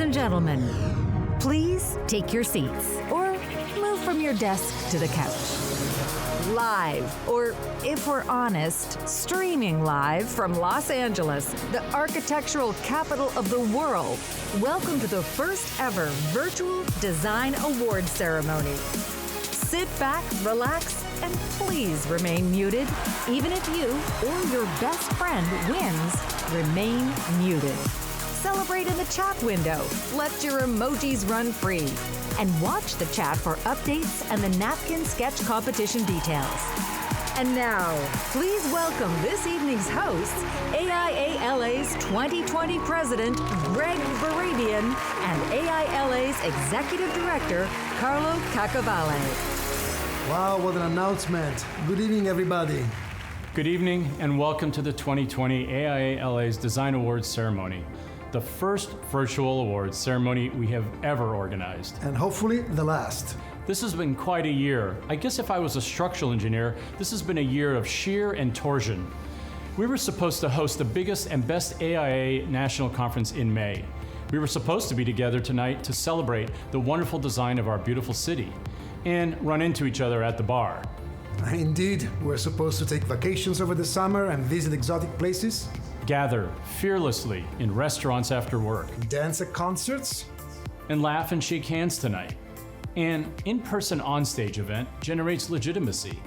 and gentlemen, please take your seats or move from your desk to the couch. Live, or if we're honest, streaming live from Los Angeles, the architectural capital of the world. Welcome to the first ever virtual design awards ceremony. Sit back, relax, and please remain muted. Even if you or your best friend wins, remain muted. Celebrate in the chat window. Let your emojis run free. And watch the chat for updates and the napkin sketch competition details. And now, please welcome this evening's hosts, AIALA's 2020 President, Greg Beredian, and AIALA's Executive Director, Carlo Caccavale. Wow, what an announcement. Good evening, everybody. Good evening, and welcome to the 2020 AIALA's Design Awards ceremony, the first virtual awards ceremony we have ever organized. And hopefully the last. This has been quite a year. I guess if I was a structural engineer, this has been a year of sheer and torsion. We were supposed to host the biggest and best AIA national conference in May. We were supposed to be together tonight to celebrate the wonderful design of our beautiful city and run into each other at the bar. Indeed, we're supposed to take vacations over the summer and visit exotic places. Gather fearlessly in restaurants after work. Dance at concerts. And laugh and shake hands tonight. An in-person onstage event generates legitimacy.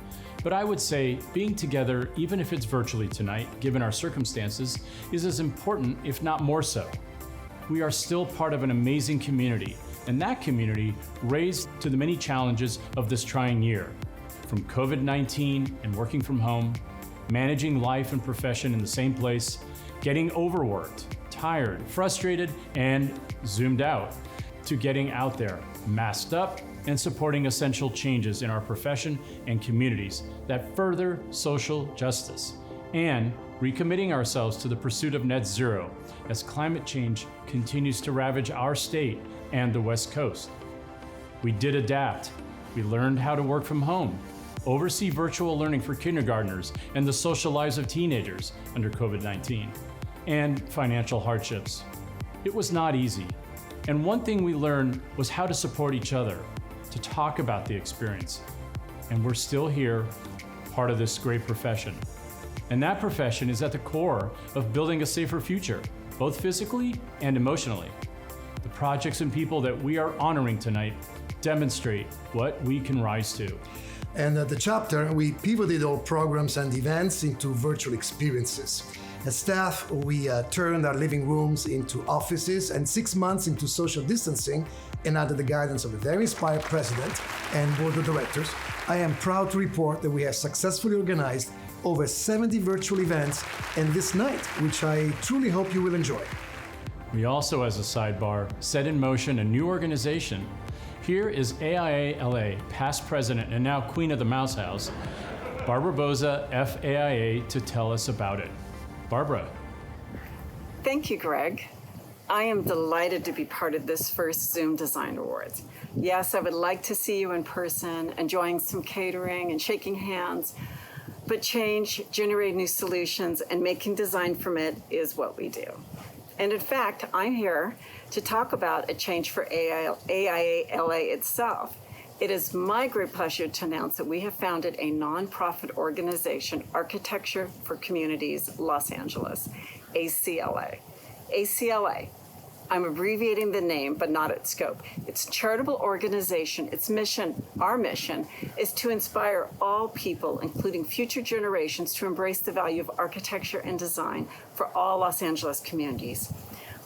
But I would say being together, even if it's virtually tonight, given our circumstances, is as important, if not more so. We are still part of an amazing community, and that community raised to the many challenges of this trying year. From COVID-19 and working from home, managing life and profession in the same place, getting overworked, tired, frustrated, and zoomed out, to getting out there, masked up, and supporting essential changes in our profession and communities that further social justice, and recommitting ourselves to the pursuit of net zero as climate change continues to ravage our state and the West Coast. We did adapt. We learned how to work from home, oversee virtual learning for kindergartners and the social lives of teenagers under COVID-19, and financial hardships. It was not easy. And one thing we learned was how to support each other, to talk about the experience. And we're still here, part of this great profession. And that profession is at the core of building a safer future, both physically and emotionally. The projects and people that we are honoring tonight demonstrate what we can rise to. And at the chapter, we pivoted all programs and events into virtual experiences. As staff, we turned our living rooms into offices and 6 months into social distancing, and under the guidance of a very inspired president and board of directors, I am proud to report that we have successfully organized over 70 virtual events and this night, which I truly hope you will enjoy. We also, as a sidebar, set in motion a new organization. Here is AIALA past president and now queen of the Mouse House, Barbara Boza, FAIA, to tell us about it. Barbara. Thank you, Greg. I am delighted to be part of this first Zoom Design Awards. Yes, I would like to see you in person, enjoying some catering and shaking hands, but change, generating new solutions, and making design from it is what we do. And in fact, I'm here to talk about a change for AIALA itself. It is my great pleasure to announce that we have founded a nonprofit organization, Architecture for Communities Los Angeles, ACLA. ACLA, I'm abbreviating the name, but not its scope. It's a charitable organization. Its mission, our mission, is to inspire all people, including future generations, to embrace the value of architecture and design for all Los Angeles communities.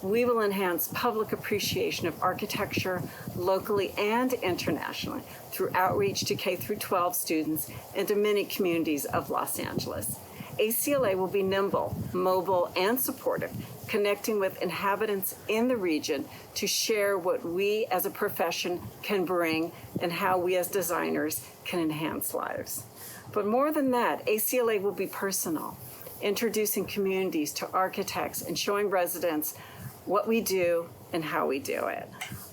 We will enhance public appreciation of architecture locally and internationally through outreach to K-12 students and to many communities of Los Angeles. ACLA will be nimble, mobile, and supportive, connecting with inhabitants in the region to share what we as a profession can bring and how we as designers can enhance lives. But more than that, ACLA will be personal, introducing communities to architects and showing residents what we do and how we do it.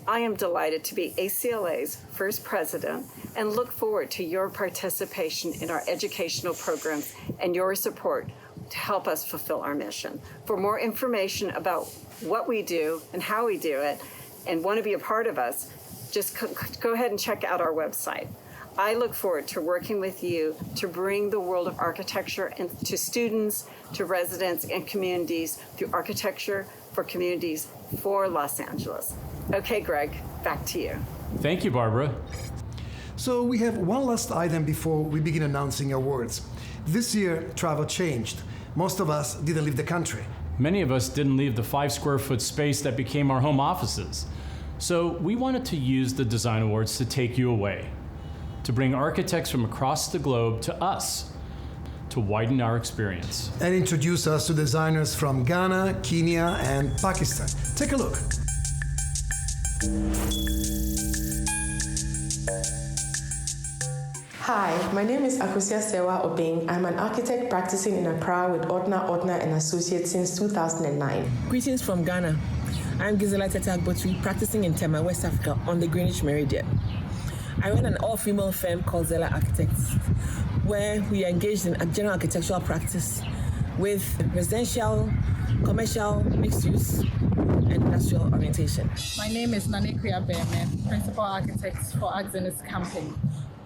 I am delighted to be ACLA's first president and look forward to your participation in our educational programs and your support to help us fulfill our mission. For more information about what we do and how we do it, and want to be a part of us, just go ahead and check out our website. I look forward to working with you to bring the world of architecture to students, to residents, and communities through architecture for communities for Los Angeles. Okay, Greg, back to you. Thank you, Barbara. So we have one last item before we begin announcing awards. This year, travel changed. Most of us didn't leave the country. Many of us didn't leave the 5-square-foot space that became our home offices. So we wanted to use the Design Awards to take you away, to bring architects from across the globe to us, to widen our experience. And introduce us to designers from Ghana, Kenya, and Pakistan. Take a look. Hi, my name is Akosia Sewa Obeng. I'm an architect practicing in Accra with Otna and Associates since 2009. Greetings from Ghana. I'm Gisela Tetagbotri, practicing in Tema, West Africa on the Greenwich Meridian. I run an all-female firm called Zella Architects, where we are engaged in a general architectural practice with residential, commercial, mixed use, and industrial orientation. My name is Nanekria Behrman, Principal Architect for Axenis Camping.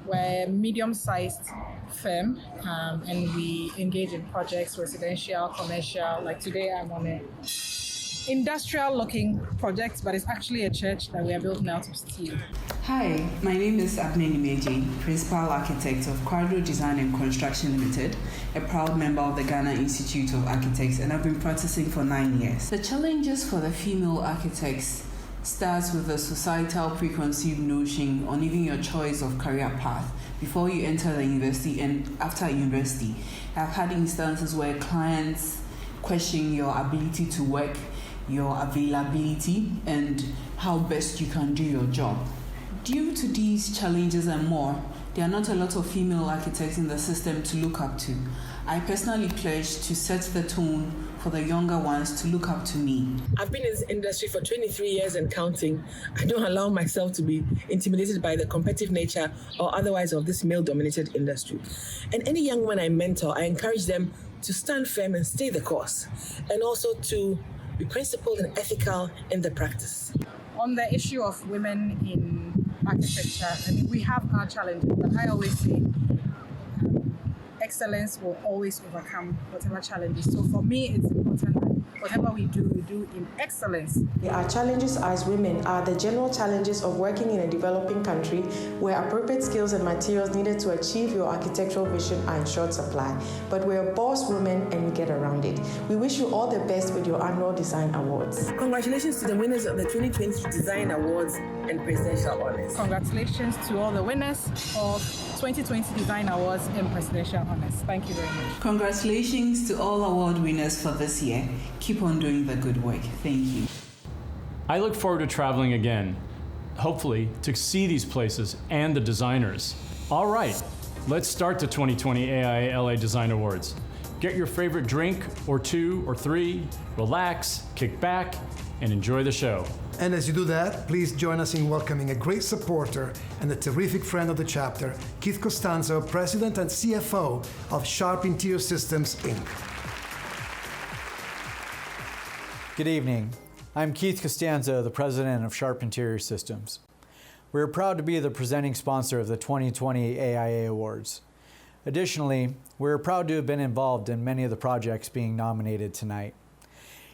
We're a medium-sized firm, and we engage in projects, residential, commercial. Like today, I'm on a industrial-looking project, but it's actually a church that we are building out of steel. Hi, my name is Abne Nimeji, Principal Architect of Quadro Design and Construction Limited, a proud member of the Ghana Institute of Architects, and I've been practicing for 9 years. The challenges for the female architects starts with the societal preconceived notion on even your choice of career path before you enter the university and after university. I've had instances where clients question your ability to work, your availability, and how best you can do your job. Due to these challenges and more, there are not a lot of female architects in the system to look up to. I personally pledge to set the tone for the younger ones to look up to me. I've been in this industry for 23 years and counting. I don't allow myself to be intimidated by the competitive nature or otherwise of this male-dominated industry. And any young woman I mentor, I encourage them to stand firm and stay the course, and also to be principled and ethical in the practice. On the issue of women in architecture, I mean, we have our challenges, but I always say excellence will always overcome whatever challenges. So for me, it's important that whatever we do in excellence. Our challenges as women are the general challenges of working in a developing country where appropriate skills and materials needed to achieve your architectural vision are in short supply. But we're boss women and we get around it. We wish you all the best with your annual Design Awards. Congratulations to the winners of the 2020 Design Awards and Presidential Honors. Congratulations to all the winners of 2020 Design Awards and Presidential Honors. Thank you very much. Congratulations to all award winners for this year. Keep on doing the good work. Thank you. I look forward to traveling again, hopefully to see these places and the designers. All right, let's start the 2020 AIALA Design Awards. Get your favorite drink or 2 or 3, relax, kick back, and enjoy the show. And as you do that, please join us in welcoming a great supporter and a terrific friend of the chapter, Keith Costanzo, President and CFO of Sharp Interior Systems, Inc. Good evening. I'm Keith Costanzo, the President of Sharp Interior Systems. We're proud to be the presenting sponsor of the 2020 AIA Awards. Additionally, we're proud to have been involved in many of the projects being nominated tonight.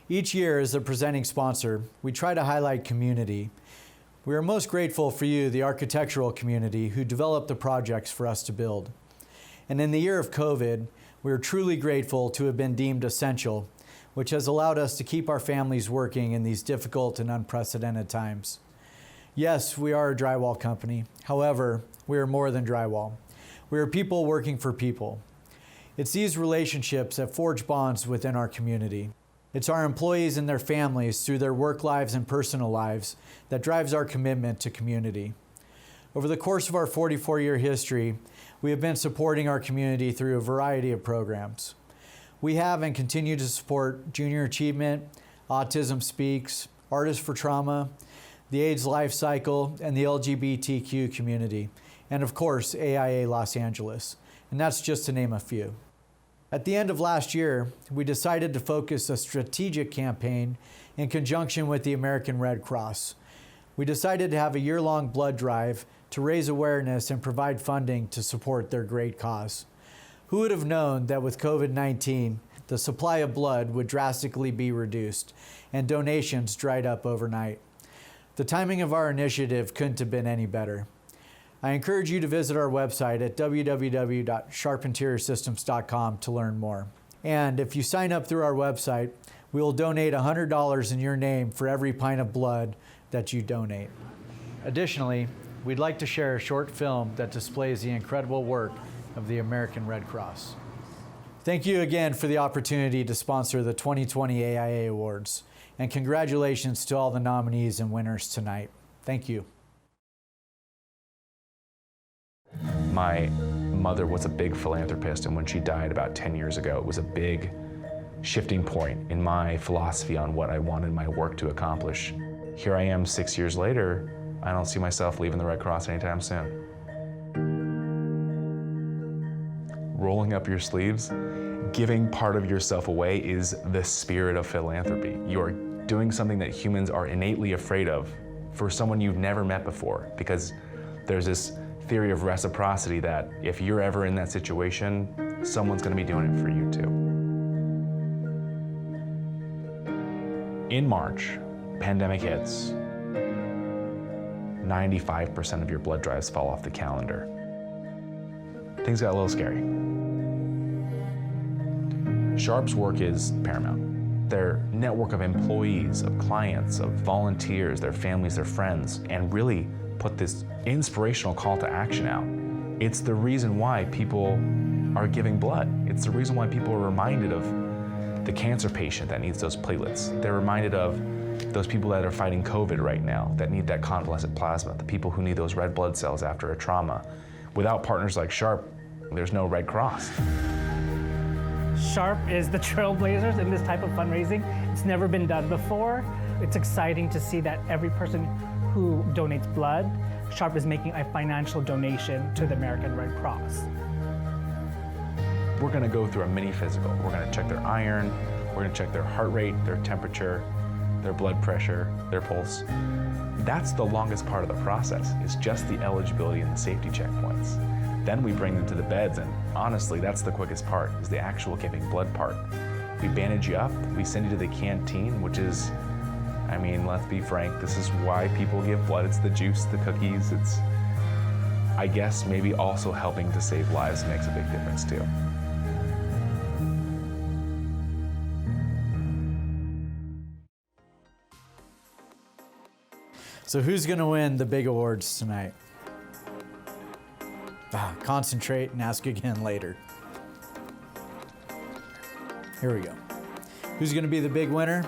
Each year, as the presenting sponsor, we try to highlight community. We are most grateful for you, the architectural community, who developed the projects for us to build. And in the year of COVID, we are truly grateful to have been deemed essential, which has allowed us to keep our families working in these difficult and unprecedented times. Yes, we are a drywall company. However, we are more than drywall. We are people working for people. It's these relationships that forge bonds within our community. It's our employees and their families through their work lives and personal lives that drives our commitment to community. Over the course of our 44-year history, we have been supporting our community through a variety of programs. We have and continue to support Junior Achievement, Autism Speaks, Artists for Trauma, the AIDS Life Cycle, and the LGBTQ community, and of course, AIA Los Angeles, and that's just to name a few. At the end of last year, we decided to focus a strategic campaign in conjunction with the American Red Cross. We decided to have a year-long blood drive to raise awareness and provide funding to support their great cause. Who would have known that with COVID-19, the supply of blood would drastically be reduced and donations dried up overnight? The timing of our initiative couldn't have been any better. I encourage you to visit our website at www.sharpinteriorsystems.com to learn more. And if you sign up through our website, we will donate $100 in your name for every pint of blood that you donate. Additionally, we'd like to share a short film that displays the incredible work of the American Red Cross. Thank you again for the opportunity to sponsor the 2020 AIA Awards, and congratulations to all the nominees and winners tonight. Thank you. My mother was a big philanthropist, and when she died about 10 years ago, it was a big shifting point in my philosophy on what I wanted my work to accomplish. Here I am 6 years later, I don't see myself leaving the Red Cross anytime soon. Rolling up your sleeves, giving part of yourself away is the spirit of philanthropy. You are doing something that humans are innately afraid of for someone you've never met before, because there's this theory of reciprocity that if you're ever in that situation, someone's going to be doing it for you too. In March, pandemic hits. 95% of your blood drives fall off the calendar. Things got a little scary. Sharp's work is paramount. Their network of employees, of clients, of volunteers, their families, their friends, and really put this inspirational call to action out. It's the reason why people are giving blood. It's the reason why people are reminded of the cancer patient that needs those platelets. They're reminded of those people that are fighting COVID right now that need that convalescent plasma, the people who need those red blood cells after a trauma. Without partners like Sharp, there's no Red Cross. Sharp is the trailblazers in this type of fundraising. It's never been done before. It's exciting to see that every person who donates blood, Sharp is making a financial donation to the American Red Cross. We're gonna go through a mini physical. We're gonna check their iron, we're gonna check their heart rate, their temperature, their blood pressure, their pulse. That's the longest part of the process, is just the eligibility and the safety checkpoints. Then we bring them to the beds, and honestly, that's the quickest part, is the actual giving blood part. We bandage you up, we send you to the canteen, which is, I mean, let's be frank, this is why people give blood. It's the juice, the cookies, it's, I guess, maybe also helping to save lives makes a big difference too. So who's gonna win the big awards tonight? Concentrate and ask again later. Here we go. Who's gonna be the big winner?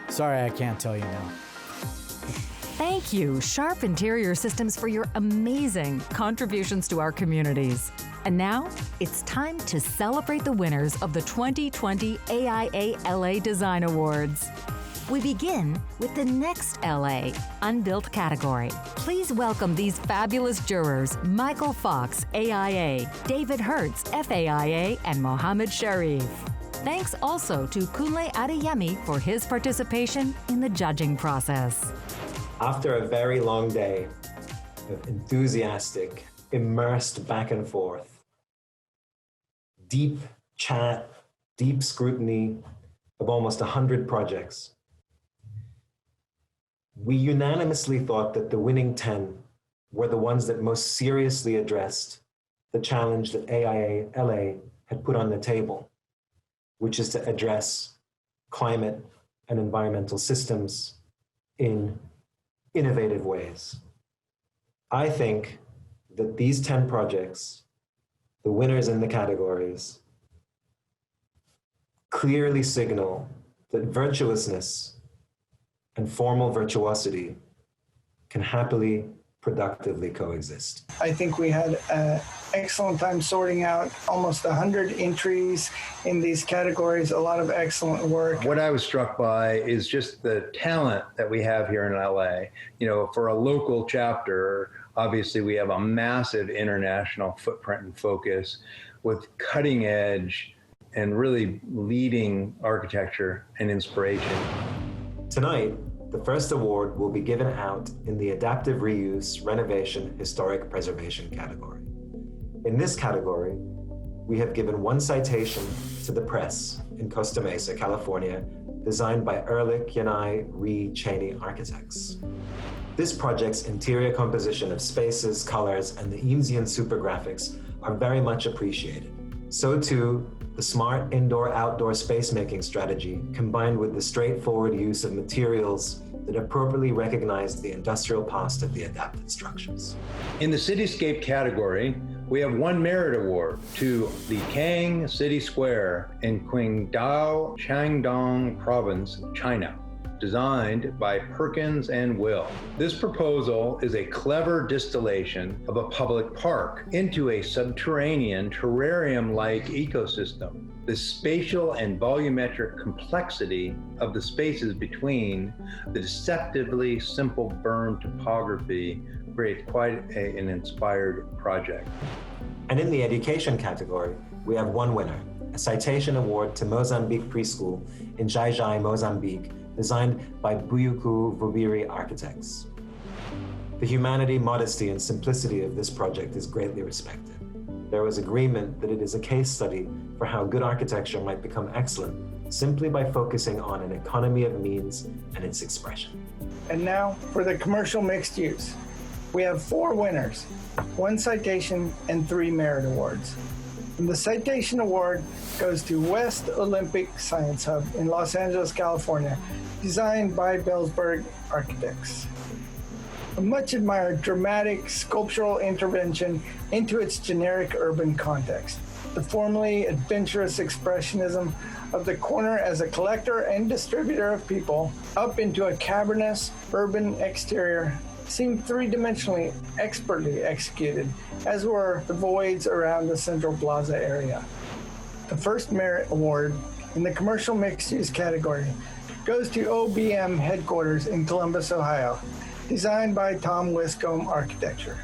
Sorry, I can't tell you now. Thank you, Sharp Interior Systems, for your amazing contributions to our communities. And now, it's time to celebrate the winners of the 2020 AIALA Design Awards. We begin with the next LA Unbuilt category. Please welcome these fabulous jurors: Michael Fox, AIA, David Hertz, FAIA, and Mohammed Sharif. Thanks also to Kunle Adeyemi for his participation in the judging process. After a very long day of enthusiastic, immersed back and forth, deep chat, deep scrutiny of almost 100 projects, we unanimously thought that the winning 10 were the ones that most seriously addressed the challenge that AIALA had put on the table, which is to address climate and environmental systems in innovative ways. I think that these 10 projects, the winners in the categories, clearly signal that virtuousness and formal virtuosity can happily, productively coexist. I think we had an excellent time sorting out almost 100 entries in these categories, a lot of excellent work. What I was struck by is just the talent that we have here in LA. You know, for a local chapter, obviously we have a massive international footprint and focus with cutting edge and really leading architecture and inspiration. Tonight, The first award will be given out in the Adaptive Reuse, Renovation, Historic Preservation category. In this category, we have given one citation to the press in Costa Mesa, California, designed by Ehrlich, Yanai, Ree, Cheney architects. This project's interior composition of spaces, colors, and the Eamesian supergraphics are very much appreciated. So too, the smart indoor-outdoor space-making strategy, combined with the straightforward use of materials that appropriately recognize the industrial past of the adapted structures. In the cityscape category, we have one merit award to the Kang City Square in Qingdao, Shandong Province, China, designed by Perkins and Will. This proposal is a clever distillation of a public park into a subterranean terrarium-like ecosystem. The spatial and volumetric complexity of the spaces between the deceptively simple berm topography creates quite an inspired project. And in the education category, we have one winner, a citation award to Mozambique Preschool in Jai, Mozambique, designed by Buyuku Vubiri architects. The humanity, modesty, and simplicity of this project is greatly respected. There was agreement that it is a case study for how good architecture might become excellent simply by focusing on an economy of means and its expression. And now for the commercial mixed use. We have 4 winners, 1 citation and 3 merit awards. And the citation award goes to West Olympic Science Hub in Los Angeles, California, designed by Bellsberg Architects. A much admired dramatic sculptural intervention into its generic urban context. The formerly adventurous expressionism of the corner as a collector and distributor of people up into a cavernous urban exterior seemed three-dimensionally expertly executed, as were the voids around the Central Plaza area. The first merit award in the commercial mixed-use category goes to OBM headquarters in Columbus, Ohio, designed by Tom Wiscombe Architecture.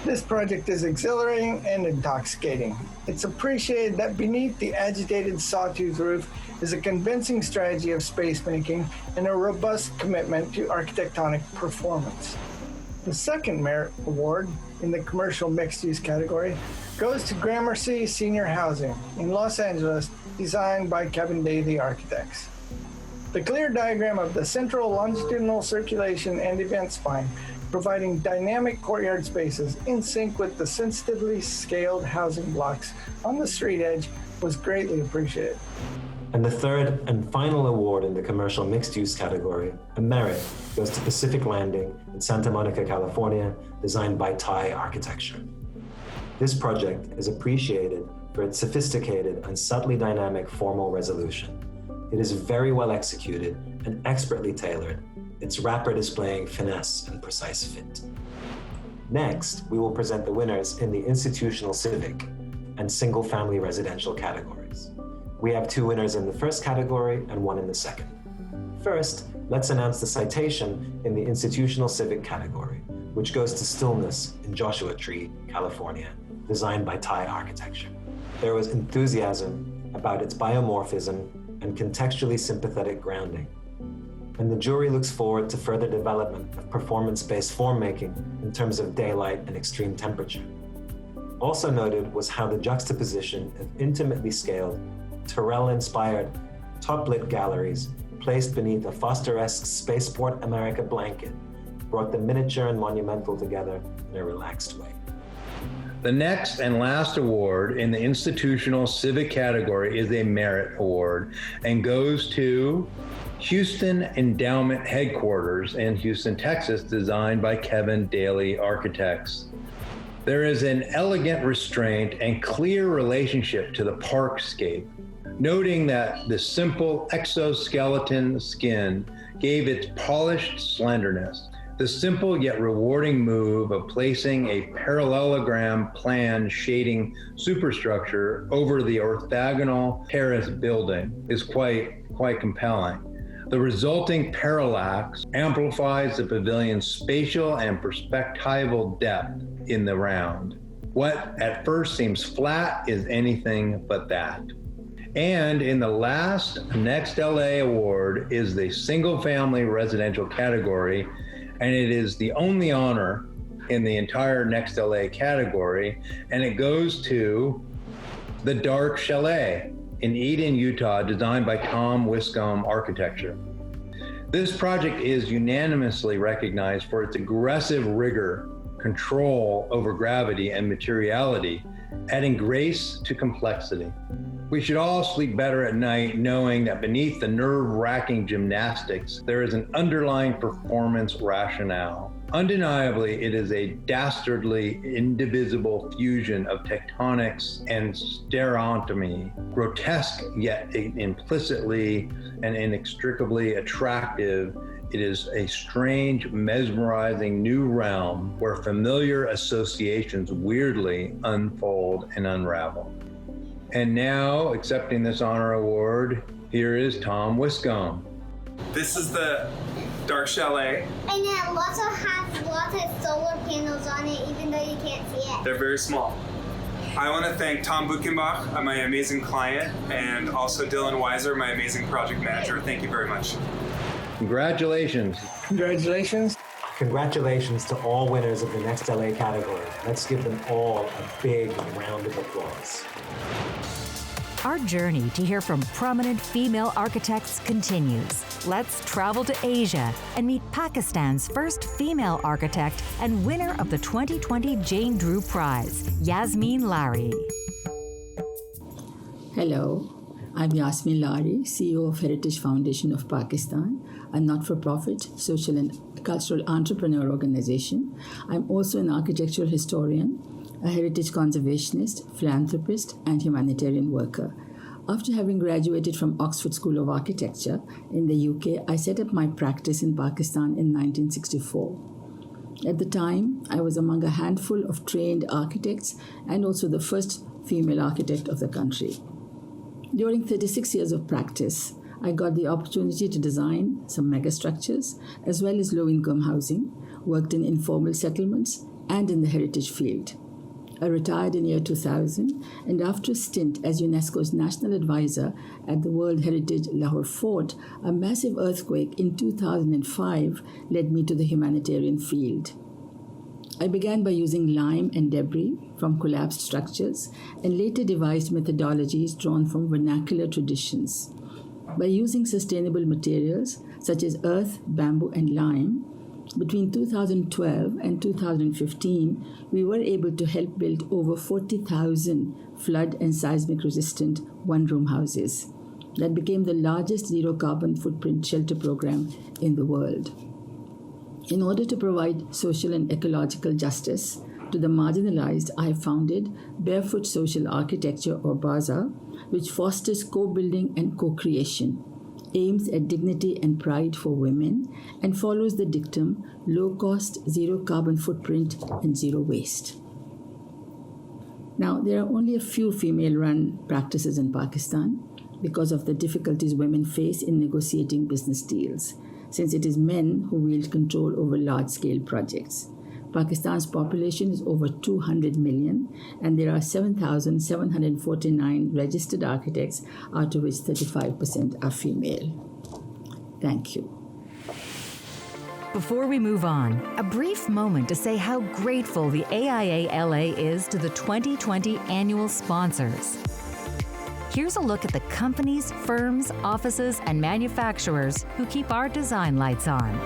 This project is exhilarating and intoxicating. It's appreciated that beneath the agitated sawtooth roof is a convincing strategy of space making and a robust commitment to architectonic performance. The second merit award in the commercial mixed-use category goes to Gramercy Senior Housing in Los Angeles, designed by Kevin Daly Architects. The clear diagram of the central longitudinal circulation and event spine, providing dynamic courtyard spaces in sync with the sensitively scaled housing blocks on the street edge, was greatly appreciated. And the third and final award in the commercial mixed-use category, a merit, goes to Pacific Landing in Santa Monica, California, designed by Thai Architecture. This project is appreciated for its sophisticated and subtly dynamic formal resolution. It is very well executed and expertly tailored, its wrapper displaying finesse and precise fit. Next, we will present the winners in the institutional civic and single-family residential categories. We have 2 winners in the first category and 1 in the second. First, let's announce the citation in the institutional civic category, which goes to Stillness in Joshua Tree, California, designed by Thai Architecture. There was enthusiasm about its biomorphism and contextually sympathetic grounding. And the jury looks forward to further development of performance-based form making in terms of daylight and extreme temperature. Also noted was how the juxtaposition of intimately scaled, Terrell-inspired, top-lit galleries placed beneath a Foster-esque Spaceport America blanket brought the miniature and monumental together in a relaxed way. The next and last award in the institutional civic category is a merit award and goes to Houston Endowment Headquarters in Houston, Texas, designed by Kevin Daly Architects. There is an elegant restraint and clear relationship to the parkscape, noting that the simple exoskeleton skin gave its polished slenderness. The simple yet rewarding move of placing a parallelogram plan shading superstructure over the orthogonal terrace building is quite compelling. The resulting parallax amplifies the pavilion's spatial and perspectival depth in the round. What at first seems flat is anything but that. And in the last Next LA award is the single family residential category, and it is the only honor in the entire Next LA category, and it goes to the Dark Chalet in Eden, Utah, designed by Tom Wiscombe Architecture. This project is unanimously recognized for its aggressive rigor, control over gravity and materiality, adding grace to complexity. We should all sleep better at night knowing that beneath the nerve-wracking gymnastics, there is an underlying performance rationale. Undeniably, it is a dastardly, indivisible fusion of tectonics and stereotomy, grotesque yet implicitly and inextricably attractive. It is a strange, mesmerizing new realm where familiar associations weirdly unfold and unravel. And now, accepting this honor award, here is Tom Wiscombe. This is the Dark Chalet. And it also has lots of solar panels on it, even though you can't see it. They're very small. I want to thank Tom Buchenbach, my amazing client, and also Dylan Weiser, my amazing project manager. Thank you very much. Congratulations. Congratulations. Congratulations to all winners of the Next LA category. Let's give them all a big round of applause. Our journey to hear from prominent female architects continues. Let's travel to Asia and meet Pakistan's first female architect and winner of the 2020 Jane Drew Prize, Yasmin Lari. Hello, I'm Yasmin Lari, CEO of Heritage Foundation of Pakistan, a not-for-profit social and cultural entrepreneur organization. I'm also an architectural historian, a heritage conservationist, philanthropist, and humanitarian worker. After having graduated from Oxford School of Architecture in the UK, I set up my practice in Pakistan in 1964. At the time, I was among a handful of trained architects and also the first female architect of the country. During 36 years of practice, I got the opportunity to design some megastructures as well as low-income housing, worked in informal settlements, and in the heritage field. I retired in year 2000, and after a stint as UNESCO's national advisor at the World Heritage Lahore Fort, a massive earthquake in 2005 led me to the humanitarian field. I began by using lime and debris from collapsed structures and later devised methodologies drawn from vernacular traditions. By using sustainable materials such as earth, bamboo, and lime, between 2012 and 2015, we were able to help build over 40,000 flood and seismic resistant one-room houses. That became the largest zero carbon footprint shelter program in the world. In order to provide social and ecological justice to the marginalized, I founded Barefoot Social Architecture, or BASA, which fosters co-building and co-creation, aims at dignity and pride for women, and follows the dictum low cost, zero carbon footprint, and zero waste. Now, there are only a few female-run practices in Pakistan because of the difficulties women face in negotiating business deals, since it is men who wield control over large-scale projects. Pakistan's population is over 200 million, and there are 7,749 registered architects, out of which 35% are female. Thank you. Before we move on, a brief moment to say how grateful the AIALA is to the 2020 annual sponsors. Here's a look at the companies, firms, offices, and manufacturers who keep our design lights on.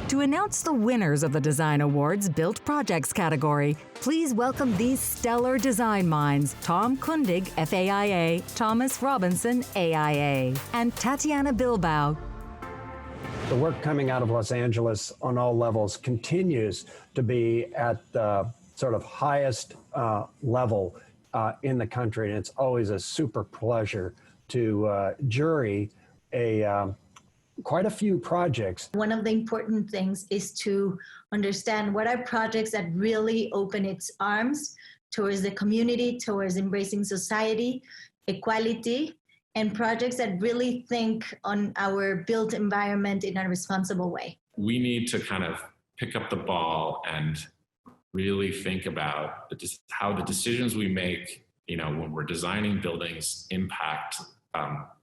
To announce the winners of the Design Awards Built Projects category, please welcome these stellar design minds: Tom Kundig, FAIA, Thomas Robinson, AIA, and Tatiana Bilbao. The work coming out of Los Angeles on all levels continues to be at the sort of highest level in the country, and it's always a super pleasure to jury quite a few projects. One of the important things is to understand what are projects that really open its arms towards the community, towards embracing society, equality, and projects that really think on our built environment in a responsible way. We need to kind of pick up the ball and really think about how the decisions we make, when we're designing buildings impact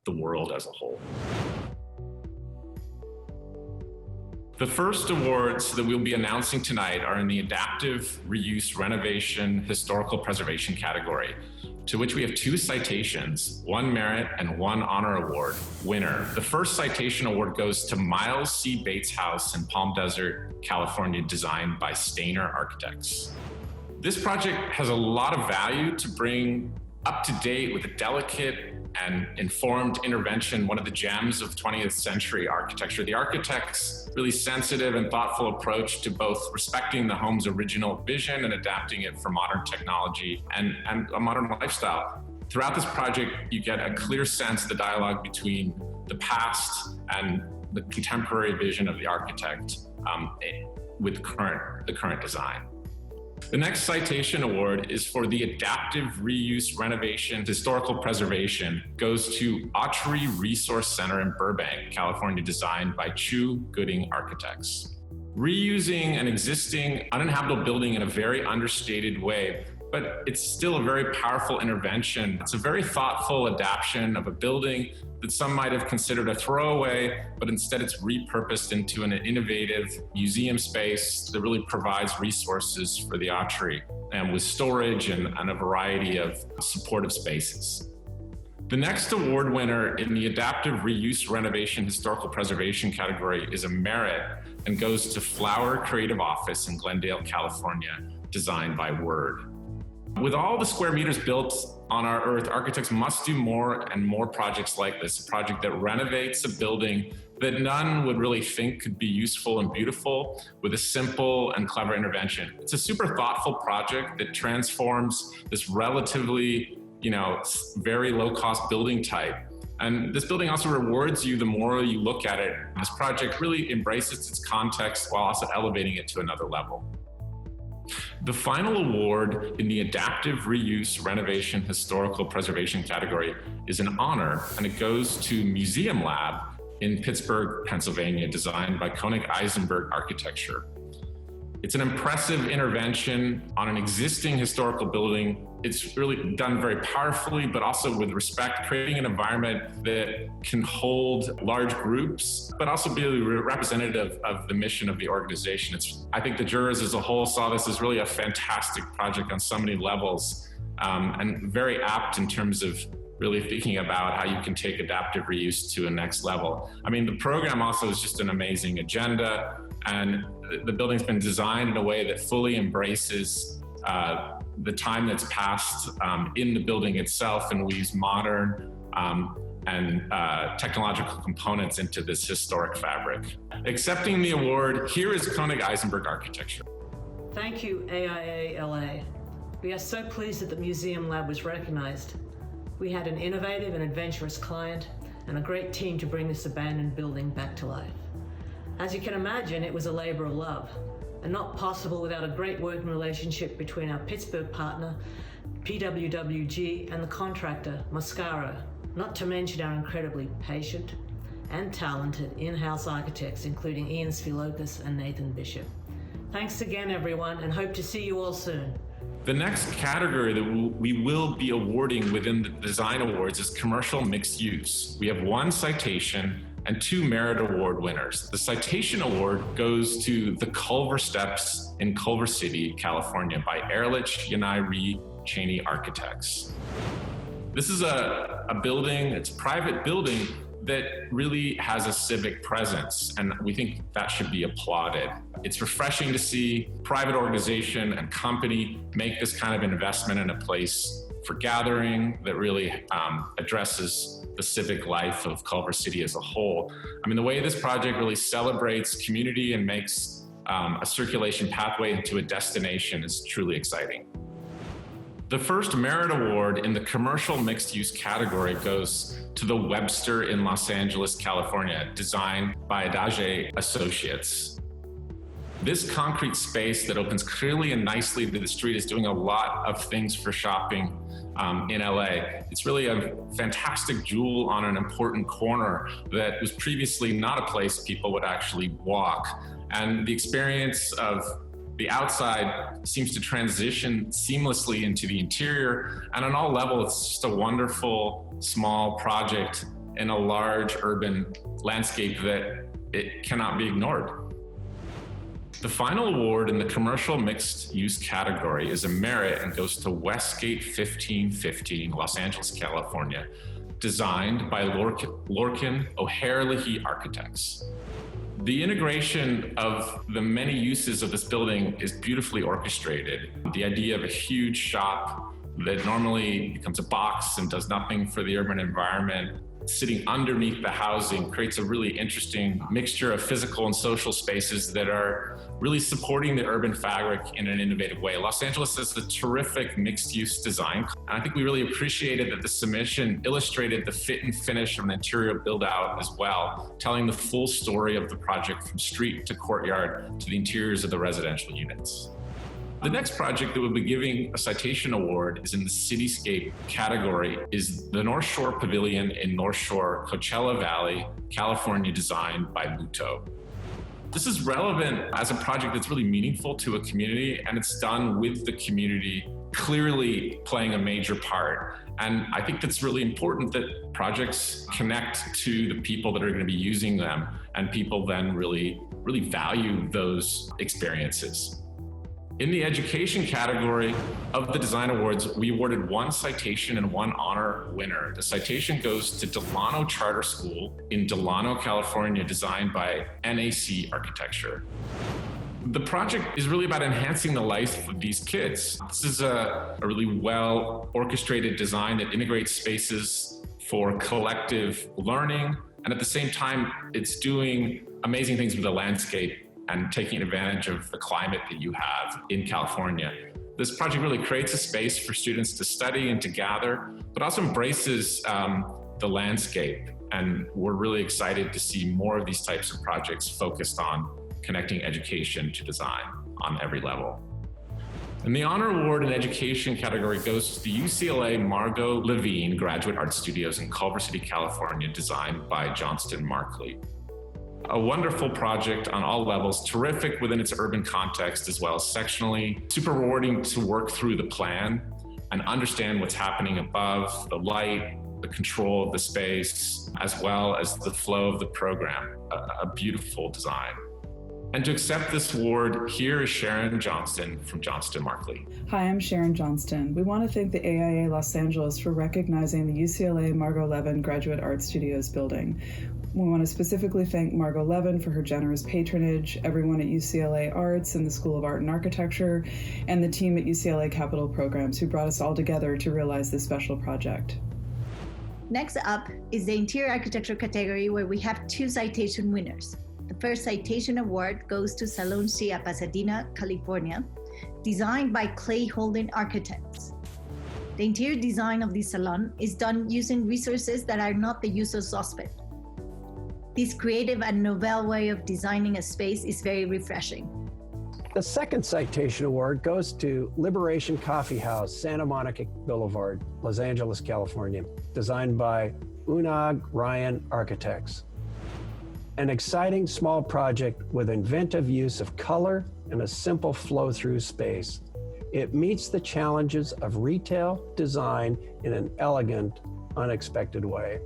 the world as a whole. The first awards that we'll be announcing tonight are in the Adaptive Reuse Renovation Historical Preservation category, to which we have 2 citations, 1 merit and 1 honor award winner. The first citation award goes to Miles C. Bates House in Palm Desert, California, designed by Stainer Architects. This project has a lot of value to bring up to date with a delicate and informed intervention, one of the gems of 20th century architecture. The architect's really sensitive and thoughtful approach to both respecting the home's original vision and adapting it for modern technology and a modern lifestyle. Throughout this project, you get a clear sense of the dialogue between the past and the contemporary vision of the architect with the current design. The next citation award is for the Adaptive Reuse Renovation Historical Preservation, goes to Autry Resource Center in Burbank, California, designed by Chu Gooding Architects. Reusing an existing uninhabitable building in a very understated way, but it's still a very powerful intervention. It's a very thoughtful adaptation of a building that some might have considered a throwaway, but instead it's repurposed into an innovative museum space that really provides resources for the Autry, and with storage and a variety of supportive spaces. The next award winner in the Adaptive Reuse Renovation Historical Preservation category is a merit and goes to Flower Creative Office in Glendale, California, designed by Word. With all the square meters built on our Earth, architects must do more and more projects like this, a project that renovates a building that none would really think could be useful and beautiful with a simple and clever intervention. It's a super thoughtful project that transforms this relatively, very low-cost building type. And this building also rewards you the more you look at it. This project really embraces its context while also elevating it to another level. The final award in the Adaptive Reuse Renovation Historical Preservation category is an honor, and it goes to Museum Lab in Pittsburgh, Pennsylvania, designed by Koenig Eisenberg Architecture. It's an impressive intervention on an existing historical building. It's really done very powerfully, but also with respect, creating an environment that can hold large groups, but also be representative of the mission of the organization. I think the jurors as a whole saw this as really a fantastic project on so many levels, and very apt in terms of really thinking about how you can take adaptive reuse to a next level. I mean, the program also is just an amazing agenda, and the building's been designed in a way that fully embraces the time that's passed in the building itself, and we use modern and technological components into this historic fabric. Accepting the award, here is Koenig Eisenberg Architecture. Thank you, AIALA. We are so pleased that the Museum Lab was recognized. We had an innovative and adventurous client and a great team to bring this abandoned building back to life. As you can imagine, it was a labor of love, and not possible without a great working relationship between our Pittsburgh partner, PWWG, and the contractor, Mascaro, not to mention our incredibly patient and talented in-house architects, including Ian Svilokis and Nathan Bishop. Thanks again, everyone, and hope to see you all soon. The next category that we will be awarding within the design awards is commercial mixed use. We have 1 citation and 2 merit award winners. The citation award goes to the Culver Steps in Culver City, California, by Ehrlich, Yanai, Cheney Architects. This is a building, it's a private building that really has a civic presence, and we think that should be applauded. It's refreshing to see private organization and company make this kind of investment in a place for gathering that really addresses the civic life of Culver City as a whole. I mean, the way this project really celebrates community and makes a circulation pathway into a destination is truly exciting. The first merit award in the commercial mixed use category goes to the Webster in Los Angeles, California, designed by Adage Associates. This concrete space that opens clearly and nicely to the street is doing a lot of things for shopping in LA. It's really a fantastic jewel on an important corner that was previously not a place people would actually walk. And the experience of the outside seems to transition seamlessly into the interior. And on all levels, it's just a wonderful, small project in a large urban landscape that it cannot be ignored. The final award in the commercial mixed use category is a merit and goes to Westgate 1515, Los Angeles, California, designed by Lorcan O'Hare Leahy Architects. The integration of the many uses of this building is beautifully orchestrated. The idea of a huge shop that normally becomes a box and does nothing for the urban environment, sitting underneath the housing, creates a really interesting mixture of physical and social spaces that are really supporting the urban fabric in an innovative way. Los Angeles has a terrific mixed-use design. And I think we really appreciated that the submission illustrated the fit and finish of an interior build-out as well, telling the full story of the project from street to courtyard to the interiors of the residential units. The next project that we'll be giving a citation award is in the cityscape category, is the North Shore Pavilion in North Shore, Coachella Valley, California, designed by Muto. This is relevant as a project that's really meaningful to a community, and it's done with the community clearly playing a major part. And I think that's really important that projects connect to the people that are going to be using them, and people then really value those experiences. In the education category of the design awards, we awarded one citation and one honor winner. The citation goes to Delano Charter School in Delano, California, designed by NAC Architecture. The project is really about enhancing the life of these kids. This is a really well orchestrated design that integrates spaces for collective learning, and at the same time, it's doing amazing things with the landscape and taking advantage of the climate that you have in California. This project really creates a space for students to study and to gather, but also embraces the landscape. And we're really excited to see more of these types of projects focused on connecting education to design on every level. And the honor award in education category goes to the UCLA Margot Levine Graduate Art Studios in Culver City, California, designed by Johnston Markley. A wonderful project on all levels, terrific within its urban context as well as sectionally, super rewarding to work through the plan and understand what's happening above, the light, the control of the space, as well as the flow of the program. A beautiful design. And to accept this award, here is Sharon Johnston from Johnston Markley. Hi, I'm Sharon Johnston. We want to thank the AIA Los Angeles for recognizing the UCLA Margot Levin Graduate Art Studios building. We want to specifically thank Margot Levin for her generous patronage, everyone at UCLA Arts and the School of Art and Architecture, and the team at UCLA Capital Programs who brought us all together to realize this special project. Next up is the interior architecture category, where we have two citation winners. The first citation award goes to Salon Cia, Pasadena, California, designed by Clay Holden Architects. The interior design of this salon is done using resources that are not the usual suspect. This creative and novel way of designing a space is very refreshing. The second citation award goes to Liberation Coffee House, Santa Monica Boulevard, Los Angeles, California, designed by Unag Ryan Architects. An exciting small project with inventive use of color and a simple flow-through space. It meets the challenges of retail design in an elegant, unexpected way.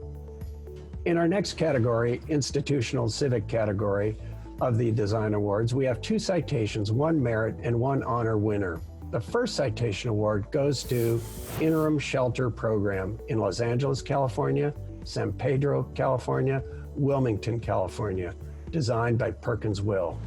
In our next category, institutional civic category of the design awards, we have two citations, one merit and one honor winner. The first citation award goes to Interim Shelter Program in Los Angeles, California, San Pedro, California, Wilmington, California, designed by Perkins Will.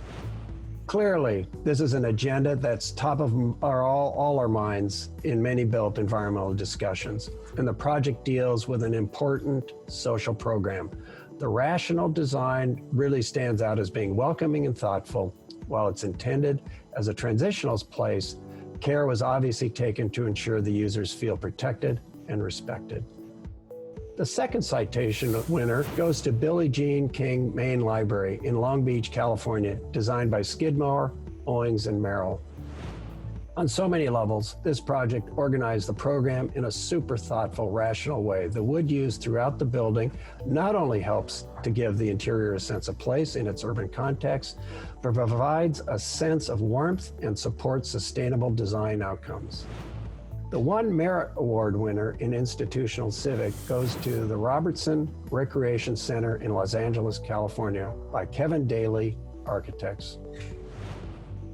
Clearly, this is an agenda that's top of all our minds in many built environmental discussions, and the project deals with an important social program. The rational design really stands out as being welcoming and thoughtful. While it's intended as a transitional place, care was obviously taken to ensure the users feel protected and respected. The second citation winner goes to Billie Jean King Main Library in Long Beach, California, designed by Skidmore, Owings, and Merrill. On so many levels, this project organized the program in a super thoughtful, rational way. The wood used throughout the building not only helps to give the interior a sense of place in its urban context, but provides a sense of warmth and supports sustainable design outcomes. The one Merit Award winner in Institutional Civic goes to the Robertson Recreation Center in Los Angeles, California, by Kevin Daly Architects.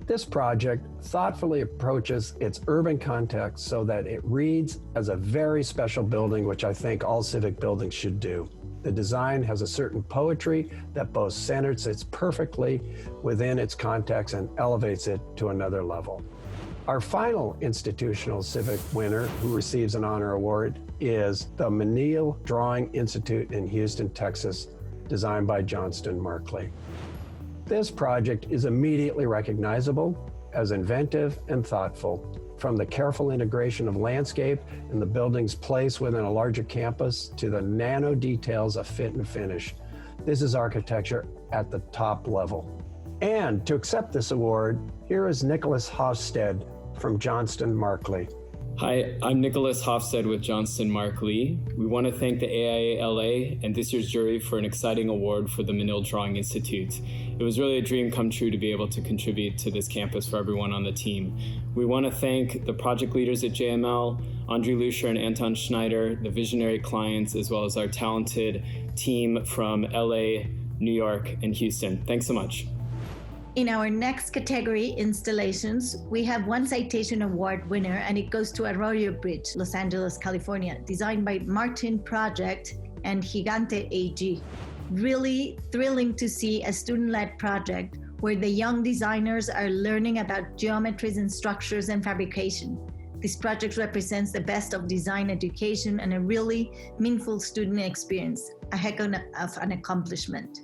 This project thoughtfully approaches its urban context so that it reads as a very special building, which I think all civic buildings should do. The design has a certain poetry that both centers it perfectly within its context and elevates it to another level. Our final Institutional Civic winner who receives an honor award is the Menil Drawing Institute in Houston, Texas, designed by Johnston Markley. This project is immediately recognizable as inventive and thoughtful, from the careful integration of landscape and the building's place within a larger campus to the nano details of fit and finish. This is architecture at the top level. And to accept this award, here is Nicholas Hofstede from Johnston Markley. Hi, I'm Nicholas Hofstede with Johnston Markley. We want to thank the AIALA and this year's jury for an exciting award for the Menil Drawing Institute. It was really a dream come true to be able to contribute to this campus for everyone on the team. We want to thank the project leaders at JML, Andre Lucia and Anton Schneider, the visionary clients, as well as our talented team from LA, New York, and Houston. Thanks so much. In our next category, installations, we have one citation award winner, and it goes to Arroyo Bridge, Los Angeles, California, designed by Martin Project and Gigante AG. Really thrilling to see a student-led project where the young designers are learning about geometries and structures and fabrication. This project represents the best of design education and a really meaningful student experience, a heck of an accomplishment.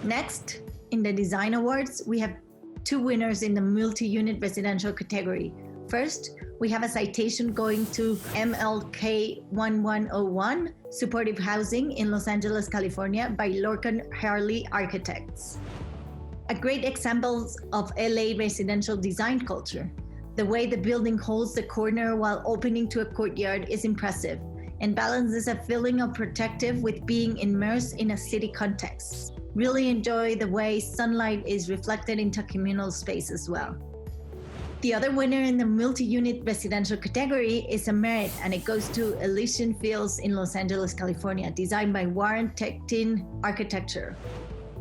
Next, in the Design Awards, we have two winners in the multi-unit residential category. First, we have a citation going to MLK 1101, Supportive Housing in Los Angeles, California, by Lorcan Harley Architects. A great example of LA residential design culture. The way the building holds the corner while opening to a courtyard is impressive and balances a feeling of protective with being immersed in a city context. Really enjoy the way sunlight is reflected into communal space as well. The other winner in the multi-unit residential category is a merit, and it goes to Elysian Fields in Los Angeles, California, designed by Warren Techtin Architecture.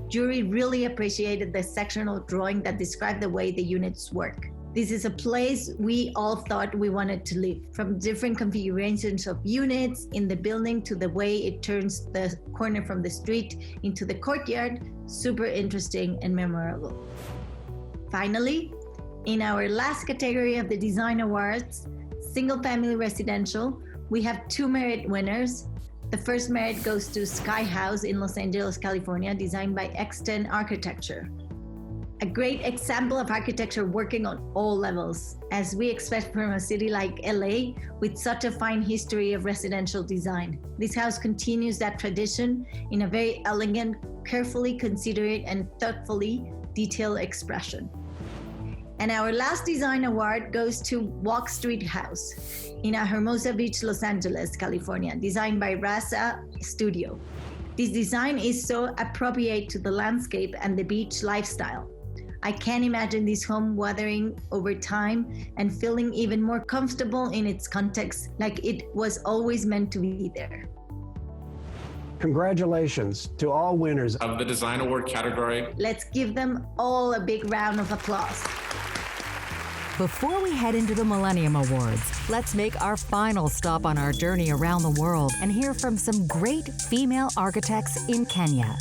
Jury really appreciated the sectional drawing that described the way the units work. This is a place we all thought we wanted to live, from different configurations of units in the building to the way it turns the corner from the street into the courtyard. Super interesting and memorable. Finally, in our last category of the Design Awards, Single Family Residential, we have two merit winners. The first merit goes to Sky House in Los Angeles, California, designed by X10 Architecture. A great example of architecture working on all levels, as we expect from a city like LA with such a fine history of residential design. This house continues that tradition in a very elegant, carefully considered and thoughtfully detailed expression. And our last design award goes to Walk Street House in Hermosa Beach, Los Angeles, California, designed by Raza Studio. This design is so appropriate to the landscape and the beach lifestyle. I can't imagine this home weathering over time and feeling even more comfortable in its context, like it was always meant to be there. Congratulations to all winners of the Design Award category. Let's give them all a big round of applause. Before we head into the Millennium Awards, let's make our final stop on our journey around the world and hear from some great female architects in Kenya.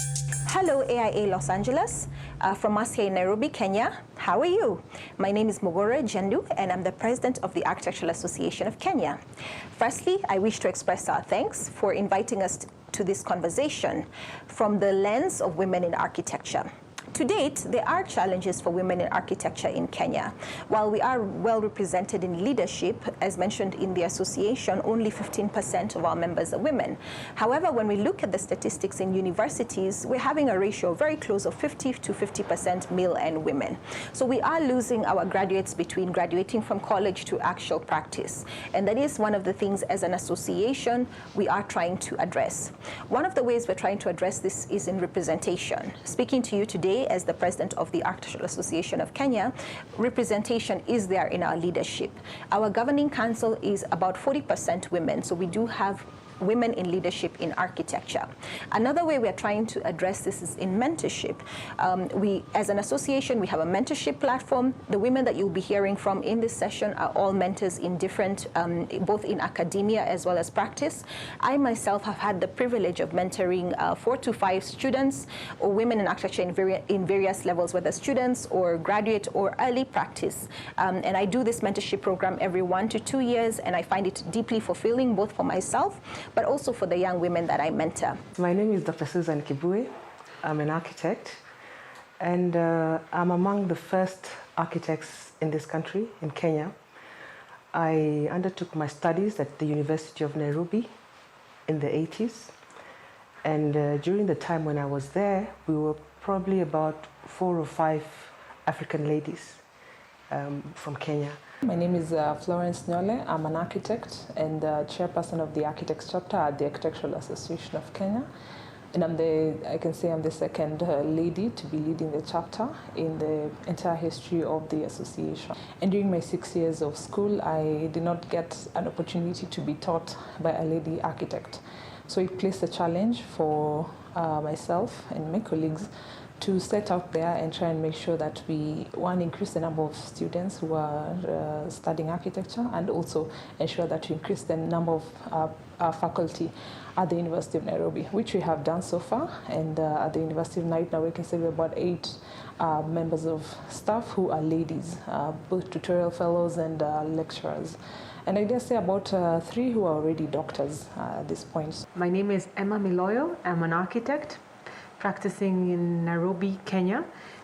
Hello, AIA Los Angeles, from us here in Nairobi, Kenya. How are you? My name is Mogore Jendu, and I'm the president of the Architectural Association of Kenya. Firstly, I wish to express our thanks for inviting us to this conversation from the lens of women in architecture. to date, there are challenges for women in architecture in Kenya. While we are well represented in leadership, as mentioned in the association, only 15% of our members are women. However, when we look at the statistics in universities, we're having a ratio very close of 50 to 50% male and women. So we are losing our graduates between graduating from college to actual practice. And that is one of the things as an association we are trying to address. One of the ways we're trying to address this is in representation. Speaking to you today as the president of the Architectural Association of Kenya, representation is there in our leadership. Our governing council is about 40% women, so we do have women in leadership in architecture. Another way we're trying to address this is in mentorship. We, as an association, we have a mentorship platform. The women that you'll be hearing from in this session are all mentors in different, both in academia as well as practice. I myself have had the privilege of mentoring 4 to 5 students or women in architecture in various levels, whether students or graduate or early practice. And I do this mentorship program every 1 to 2 years, and I find it deeply fulfilling, both for myself but also for the young women that I mentor. My name is Dr. Susan Kibue. I'm an architect, and I'm among the first architects in this country, in Kenya. I undertook my studies at the University of Nairobi in the 80s, and during the time when I was there, we were probably about 4 or 5 African ladies from Kenya. My name is Florence Nyole. I'm an architect and chairperson of the Architects chapter at the Architectural Association of Kenya. And I can say I'm the second lady to be leading the chapter in the entire history of the association. And during my 6 years of school, I did not get an opportunity to be taught by a lady architect. So it placed a challenge for myself and my colleagues to set out there and try and make sure that we, one, increase the number of students who are studying architecture, and also ensure that we increase the number of faculty at the University of Nairobi, which we have done so far. And at the University of Nairobi now we can say we're about 8 members of staff who are ladies, both tutorial fellows and lecturers. And I dare say about 3 who are already doctors at this point. My name is Emma Miloyo. I'm an architect practicing in Nairobi, Kenya.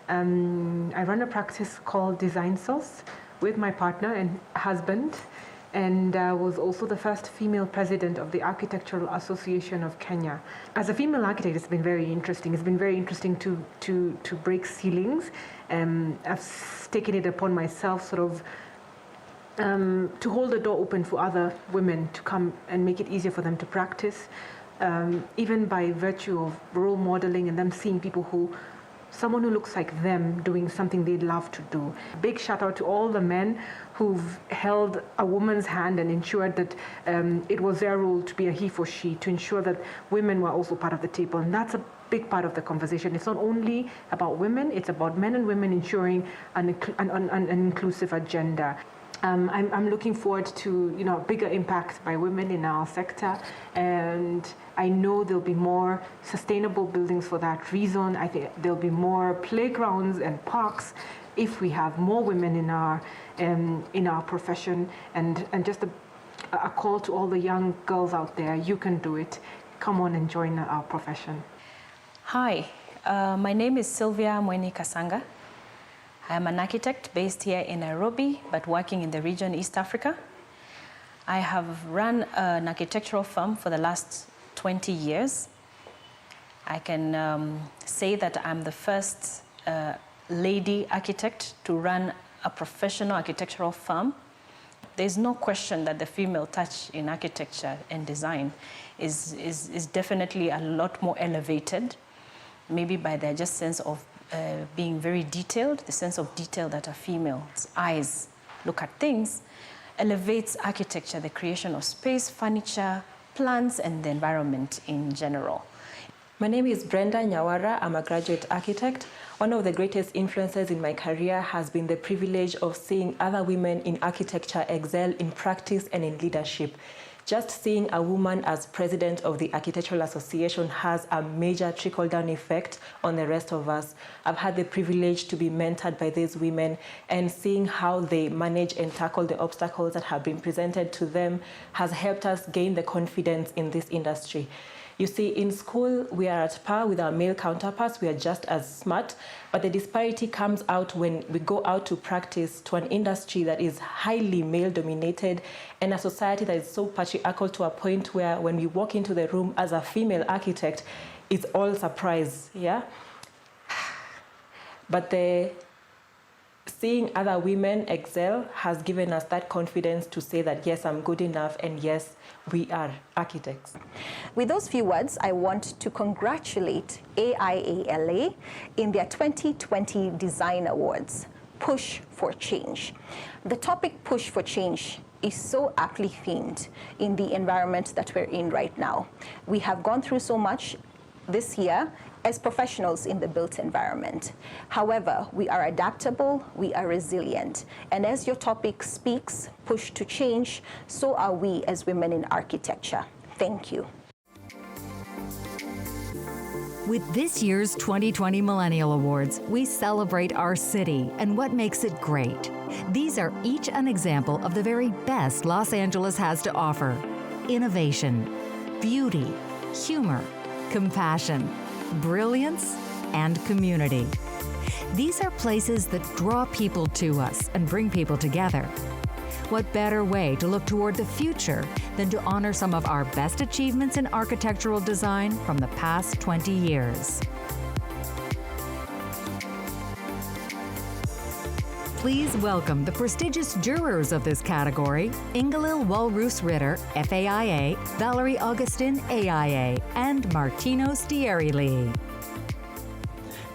I run a practice called Design Source with my partner and husband, and was also the first female president of the Architectural Association of Kenya. As a female architect, it's been very interesting. It's been very interesting to break ceilings. I've taken it upon myself sort of to hold the door open for other women to come and make it easier for them to practice. Even by virtue of role modeling and them seeing someone who looks like them doing something they love to do. Big shout out to all the men who've held a woman's hand and ensured that it was their role to be a he for she, to ensure that women were also part of the table. And that's a big part of the conversation. It's not only about women, it's about men and women ensuring an inclusive agenda. I'm looking forward to a bigger impact by women in our sector, and I know there'll be more sustainable buildings for that reason. I think there'll be more playgrounds and parks if we have more women in our profession. And just a call to all the young girls out there: you can do it. Come on and join our profession. Hi, my name is Sylvia Mweni Kasanga. I am an architect based here in Nairobi, but working in the region East Africa. I have run an architectural firm for the last 20 years. I can say that I'm the first lady architect to run a professional architectural firm. There's no question that the female touch in architecture and design is definitely a lot more elevated, maybe by their just sense of being very detailed. The sense of detail that a female's eyes look at things elevates architecture, the creation of space, furniture, plants, and the environment in general. My name is Brenda Nyawara. I'm a graduate architect. One of the greatest influences in my career has been the privilege of seeing other women in architecture excel in practice and in leadership. Just seeing a woman as president of the Architectural Association has a major trickle-down effect on the rest of us. I've had the privilege to be mentored by these women, and seeing how they manage and tackle the obstacles that have been presented to them has helped us gain the confidence in this industry. You see, in school, we are at par with our male counterparts. We are just as smart. But the disparity comes out when we go out to practice to an industry that is highly male-dominated and a society that is so patriarchal to a point where when we walk into the room as a female architect, it's all surprise, yeah? But seeing other women excel has given us that confidence to say that, yes, I'm good enough, and yes, we are architects. With those few words, I want to congratulate AIALA in their 2020 Design Awards, Push for Change. The topic Push for Change is so aptly themed in the environment that we're in right now. We have gone through so much this year as professionals in the built environment. However, we are adaptable, we are resilient. And as your topic speaks, push to change, so are we as women in architecture. Thank you. With this year's 2020 Millennial Awards, we celebrate our city and what makes it great. These are each an example of the very best Los Angeles has to offer: innovation, beauty, humor, compassion, brilliance, and community. These are places that draw people to us and bring people together. What better way to look toward the future than to honor some of our best achievements in architectural design from the past 20 years? Please welcome the prestigious jurors of this category: Ingalil Walrus Ritter, FAIA, Valerie Augustin, AIA, and Martino Stieri-Lee.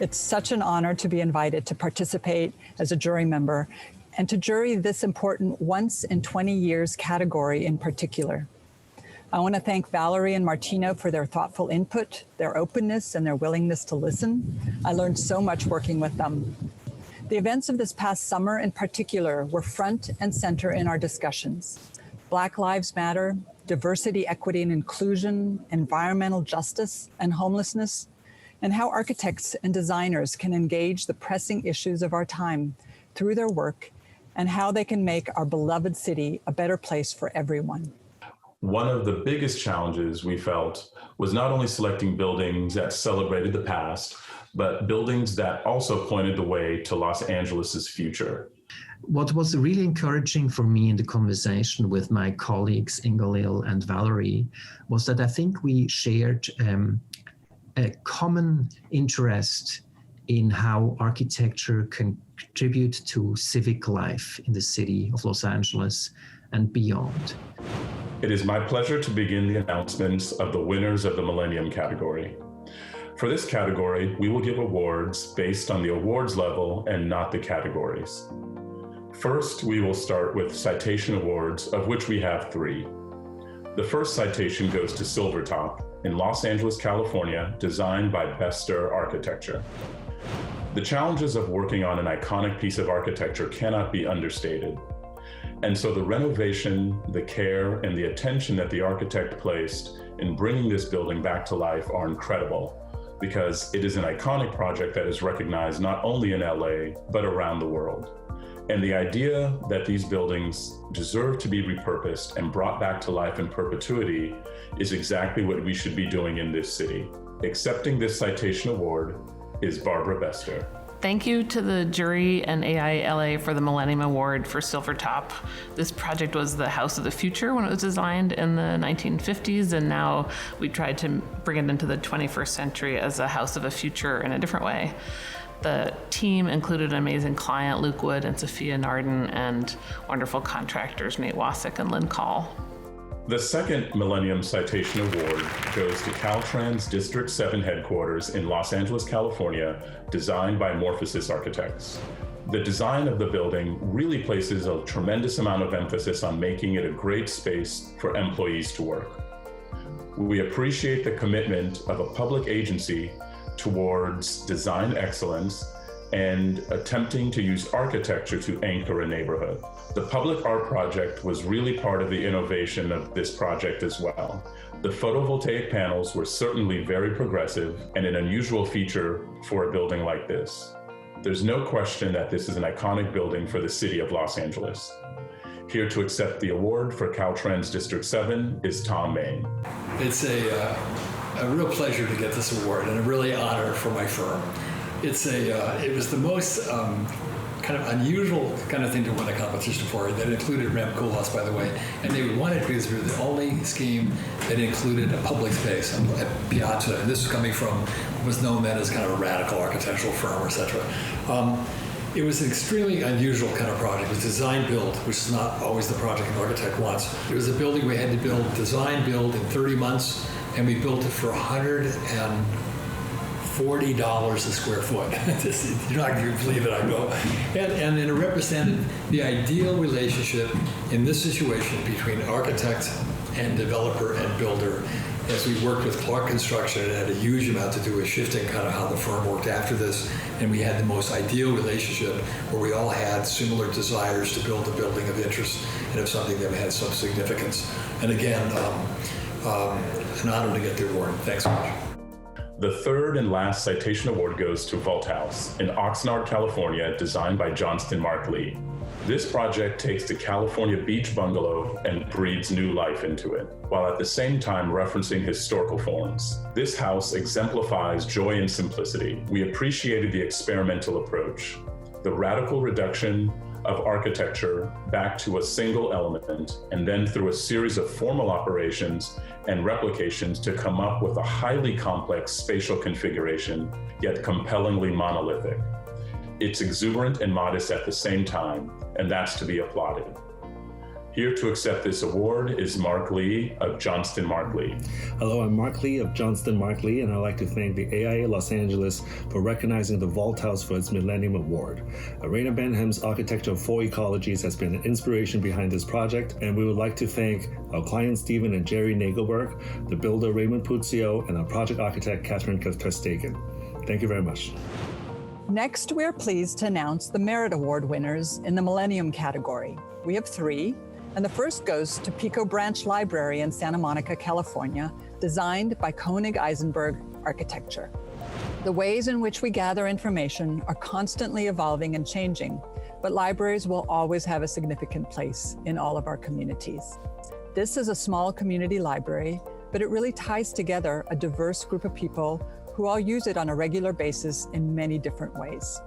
It's such an honor to be invited to participate as a jury member and to jury this important once in 20 years category in particular. I want to thank Valerie and Martino for their thoughtful input, their openness, and their willingness to listen. I learned so much working with them. The events of this past summer in particular were front and center in our discussions. Black Lives Matter, diversity, equity, and inclusion, environmental justice, and homelessness, and how architects and designers can engage the pressing issues of our time through their work, and how they can make our beloved city a better place for everyone. One of the biggest challenges we felt was not only selecting buildings that celebrated the past, but buildings that also pointed the way to Los Angeles's future. What was really encouraging for me in the conversation with my colleagues Ingalil and Valerie was that I think we shared a common interest in how architecture can contribute to civic life in the city of Los Angeles and beyond. It is my pleasure to begin the announcements of the winners of the Millennium category. For this category, we will give awards based on the awards level and not the categories. First, we will start with citation awards, of which we have 3. The first citation goes to Silvertop in Los Angeles, California, designed by Bester Architecture. The challenges of working on an iconic piece of architecture cannot be understated. And so the renovation, the care, and the attention that the architect placed in bringing this building back to life are incredible, because it is an iconic project that is recognized not only in LA, but around the world. And the idea that these buildings deserve to be repurposed and brought back to life in perpetuity is exactly what we should be doing in this city. Accepting this citation award is Barbara Bester. Thank you to the jury and AIALA for the Millennium Award for Silvertop. This project was the house of the future when it was designed in the 1950s, and now we tried to bring it into the 21st century as a house of a future in a different way. The team included an amazing client, Luke Wood and Sophia Narden, and wonderful contractors, Nate Wasik and Lynn Call. The second Millennium Citation Award goes to Caltrans District 7 headquarters in Los Angeles, California, designed by Morphosis Architects. The design of the building really places a tremendous amount of emphasis on making it a great space for employees to work. We appreciate the commitment of a public agency towards design excellence and attempting to use architecture to anchor a neighborhood. The public art project was really part of the innovation of this project as well. The photovoltaic panels were certainly very progressive and an unusual feature for a building like this. There's no question that this is an iconic building for the city of Los Angeles. Here to accept the award for Caltrans District 7 is Tom Main. It's a a real pleasure to get this award and a really honor for my firm. It was the most kind of unusual kind of thing to win a competition for. That included Rem Koolhaas, by the way, and they wanted it because we were the only scheme that included a public space, a piazza, and this was coming from what was known then as kind of a radical architectural firm, etc. It was an extremely unusual kind of project. It was design build, which is not always the project an architect wants. It was a building we had to design build in 30 months, and we built it for $140 a square foot. You're not going to believe it, I know. And it represented the ideal relationship in this situation between architect and developer and builder. As we worked with Clark Construction, it had a huge amount to do with shifting kind of how the firm worked after this, and we had the most ideal relationship where we all had similar desires to build a building of interest and of something that had some significance. And again, an honor to get the award. Thanks so much. The third and last citation award goes to Vault House in Oxnard, California, designed by Johnston Mark Lee. This project takes the California beach bungalow and breathes new life into it, while at the same time referencing historical forms. This house exemplifies joy and simplicity. We appreciated the experimental approach, the radical reduction of architecture back to a single element, and then through a series of formal operations and replications to come up with a highly complex spatial configuration, yet compellingly monolithic. It's exuberant and modest at the same time, and that's to be applauded. Here to accept this award is Mark Lee of Johnston Mark Lee. Hello, I'm Mark Lee of Johnston Mark Lee, and I'd like to thank the AIA Los Angeles for recognizing the Vault House for its Millennium Award. Raina Benham's architecture of 4 ecologies has been an inspiration behind this project, and we would like to thank our client Stephen and Jerry Nagelberg, the builder Raymond Puzio, and our project architect Catherine Terstegen. Thank you very much. Next, we are pleased to announce the Merit Award winners in the Millennium category. We have 3, and the first goes to Pico Branch Library in Santa Monica, California, designed by Koenig Eisenberg Architecture. The ways in which we gather information are constantly evolving and changing, but libraries will always have a significant place in all of our communities. This is a small community library, but it really ties together a diverse group of people who all use it on a regular basis in many different ways.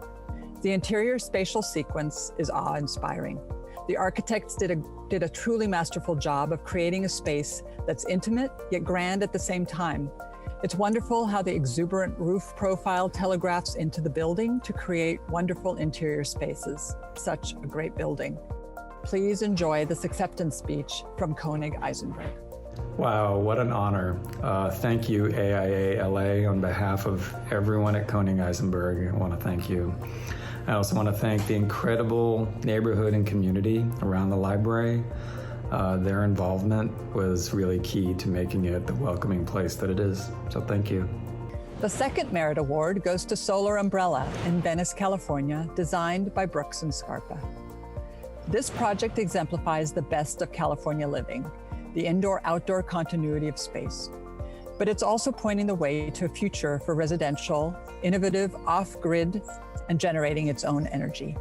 The interior spatial sequence is awe-inspiring. The architects did a truly masterful job of creating a space that's intimate yet grand at the same time. It's wonderful how the exuberant roof profile telegraphs into the building to create wonderful interior spaces. Such a great building. Please enjoy this acceptance speech from Koenig Eisenberg. Wow, what an honor. Thank you, AIALA. On behalf of everyone at Koenig Eisenberg, I want to thank you. I also want to thank the incredible neighborhood and community around the library. Their involvement was really key to making it the welcoming place that it is. So thank you. The second Merit Award goes to Solar Umbrella in Venice, California, designed by Brooks and Scarpa. This project exemplifies the best of California living, the indoor-outdoor continuity of space. But it's also pointing the way to a future for residential, innovative, off-grid, and generating its own energy.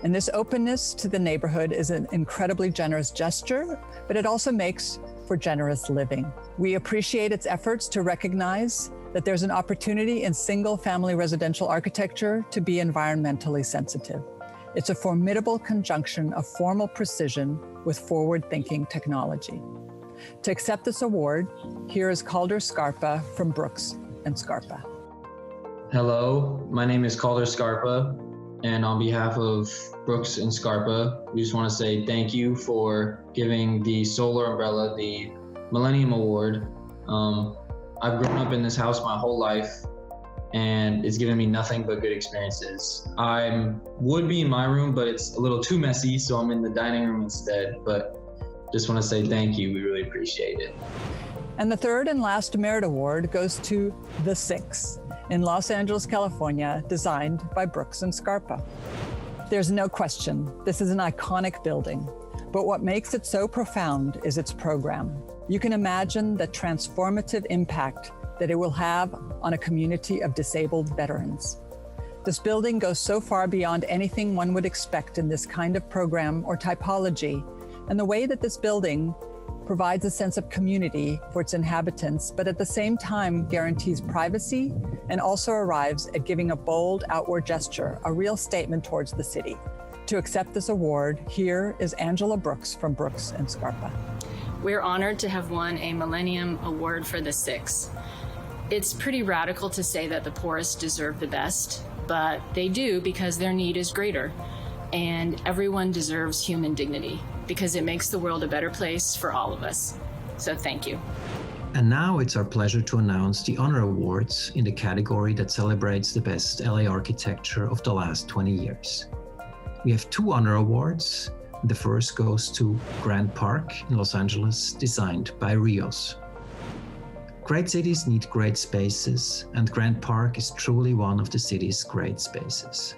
And this openness to the neighborhood is an incredibly generous gesture, but it also makes for generous living. We appreciate its efforts to recognize that there's an opportunity in single-family residential architecture to be environmentally sensitive. It's a formidable conjunction of formal precision with forward-thinking technology. To accept this award, here is Calder Scarpa from Brooks and Scarpa. Hello, my name is Calder Scarpa, and on behalf of Brooks and Scarpa, we just want to say thank you for giving the Solar Umbrella the Millennium Award. I've grown up in this house my whole life, and it's given me nothing but good experiences. I would be in my room, but it's a little too messy, so I'm in the dining room instead. But just want to say thank you. We really appreciate it. And the third and last Merit Award goes to The Six in Los Angeles, California, designed by Brooks and Scarpa. There's no question, this is an iconic building, but what makes it so profound is its program. You can imagine the transformative impact that it will have on a community of disabled veterans. This building goes so far beyond anything one would expect in this kind of program or typology, and the way that this building provides a sense of community for its inhabitants, but at the same time guarantees privacy and also arrives at giving a bold outward gesture, a real statement towards the city. To accept this award, here is Angela Brooks from Brooks and Scarpa. We're honored to have won a Millennium Award for the Six. It's pretty radical to say that the poorest deserve the best, but they do because their need is greater. And everyone deserves human dignity because it makes the world a better place for all of us. So thank you. And now it's our pleasure to announce the honor awards in the category that celebrates the best LA architecture of the last 20 years. We have 2 honor awards. The first goes to Grant Park in Los Angeles, designed by Rios. Great cities need great spaces, and Grant Park is truly one of the city's great spaces.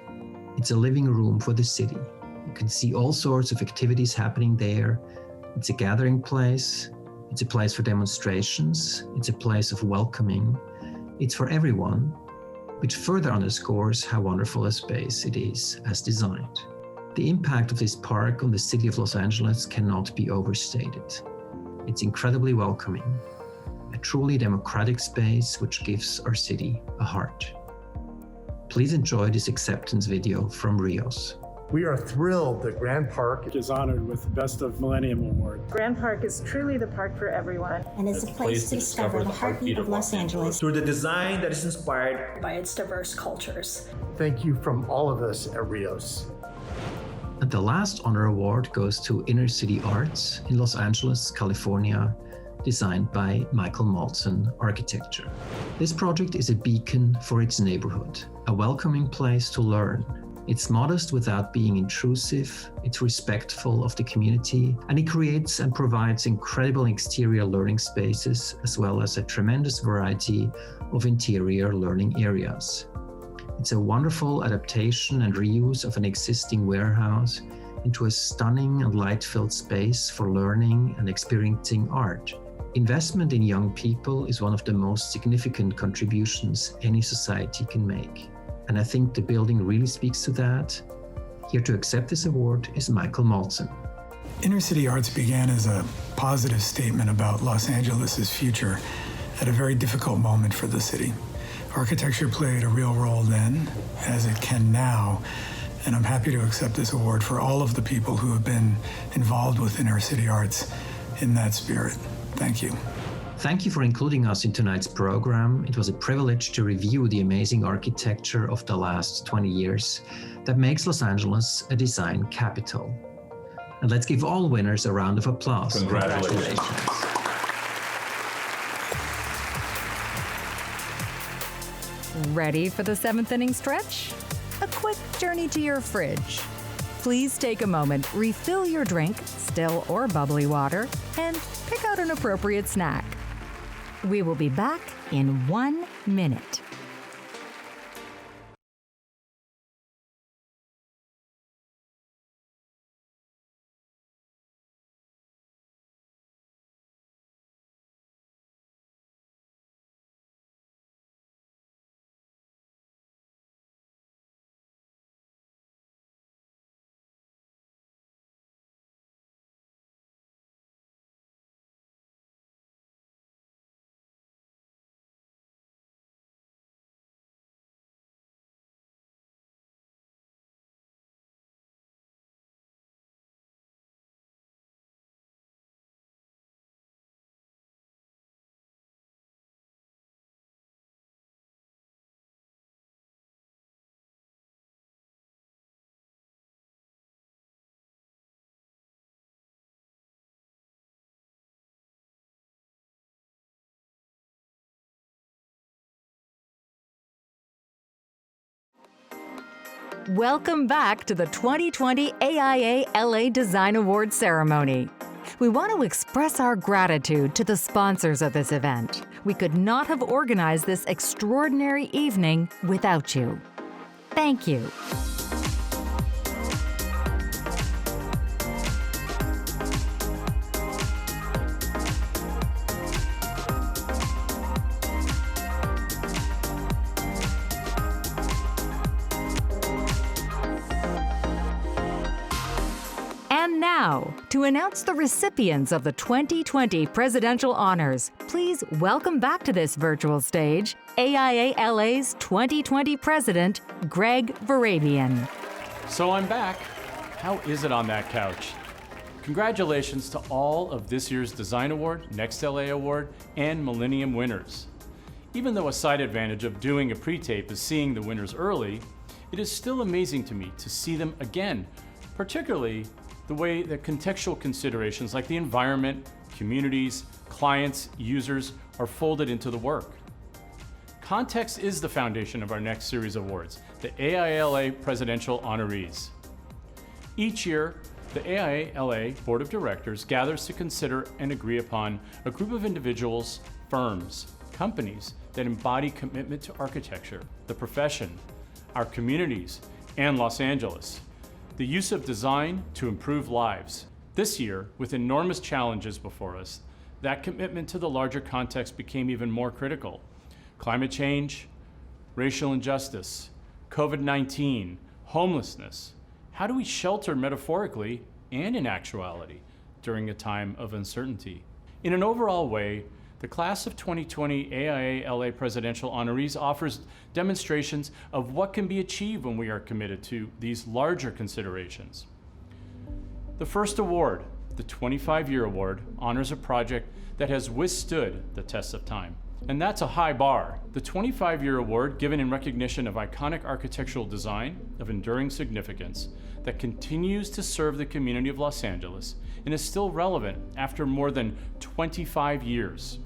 It's a living room for the city. You can see all sorts of activities happening there. It's a gathering place. It's a place for demonstrations. It's a place of welcoming. It's for everyone, which further underscores how wonderful a space it is as designed. The impact of this park on the city of Los Angeles cannot be overstated. It's incredibly welcoming, a truly democratic space which gives our city a heart. Please enjoy this acceptance video from Rios. We are thrilled that Grand Park is honored with the Best of Millennium Award. Grand Park is truly the park for everyone. And is a place to discover the heartbeat of Los Angeles. Through the design that is inspired by its diverse cultures. Thank you from all of us at Rios. And the last honor award goes to Inner City Arts in Los Angeles, California, designed by Michael Maltzen Architecture. This project is a beacon for its neighborhood, a welcoming place to learn. It's modest without being intrusive, it's respectful of the community, and it creates and provides incredible exterior learning spaces, as well as a tremendous variety of interior learning areas. It's a wonderful adaptation and reuse of an existing warehouse into a stunning and light-filled space for learning and experiencing art. Investment in young people is one of the most significant contributions any society can make. And I think the building really speaks to that. Here to accept this award is Michael Maltzen. Inner City Arts began as a positive statement about Los Angeles' future at a very difficult moment for the city. Architecture played a real role then, as it can now, and I'm happy to accept this award for all of the people who have been involved with Inner City Arts in that spirit. Thank you. Thank you for including us in tonight's program. It was a privilege to review the amazing architecture of the last 20 years that makes Los Angeles a design capital. And let's give all winners a round of applause. Congratulations. Ready for the 7th inning stretch? A quick journey to your fridge. Please take a moment, refill your drink, still or bubbly water, and pick out an appropriate snack. We will be back in 1 minute. Welcome back to the 2020 AIALA Design Awards ceremony. We want to express our gratitude to the sponsors of this event. We could not have organized this extraordinary evening without you. Thank you. And now, To announce the recipients of the 2020 Presidential Honors, please welcome back to this virtual stage AIALA's 2020 President, Greg Varabian. So I'm back. How is it on that couch? Congratulations to all of this year's Design Award, Next LA Award, and Millennium winners. Even though a side advantage of doing a pre-tape is seeing the winners early, it is still amazing to me to see them again, particularly the way that contextual considerations like the environment, communities, clients, users are folded into the work. Context is the foundation of our next series of awards, the AIALA Presidential Honorees. Each year, the AIALA Board of Directors gathers to consider and agree upon a group of individuals, firms, companies that embody commitment to architecture, the profession, our communities, and Los Angeles. The use of design to improve lives. This year, with enormous challenges before us, that commitment to the larger context became even more critical. Climate change, racial injustice, COVID-19, homelessness. How do we shelter metaphorically and in actuality during a time of uncertainty? In an overall way, the class of 2020 AIALA Presidential Honorees offers demonstrations of what can be achieved when we are committed to these larger considerations. The first award, the 25-year award, honors a project that has withstood the test of time. And that's a high bar. The 25-year award, given in recognition of iconic architectural design of enduring significance that continues to serve the community of Los Angeles and is still relevant after more than 25 years.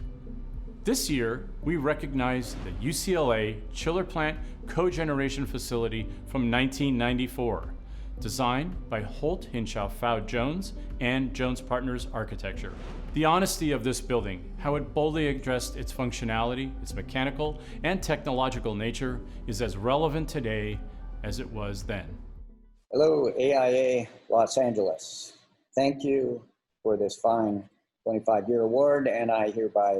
This year, we recognize the UCLA Chiller Plant Cogeneration Facility from 1994, designed by Holt Hinshaw Fowd Jones and Jones Partners Architecture. The honesty of this building, how it boldly addressed its functionality, its mechanical and technological nature, is as relevant today as it was then. Hello, AIA Los Angeles. Thank you for this fine 25-year award, and I hereby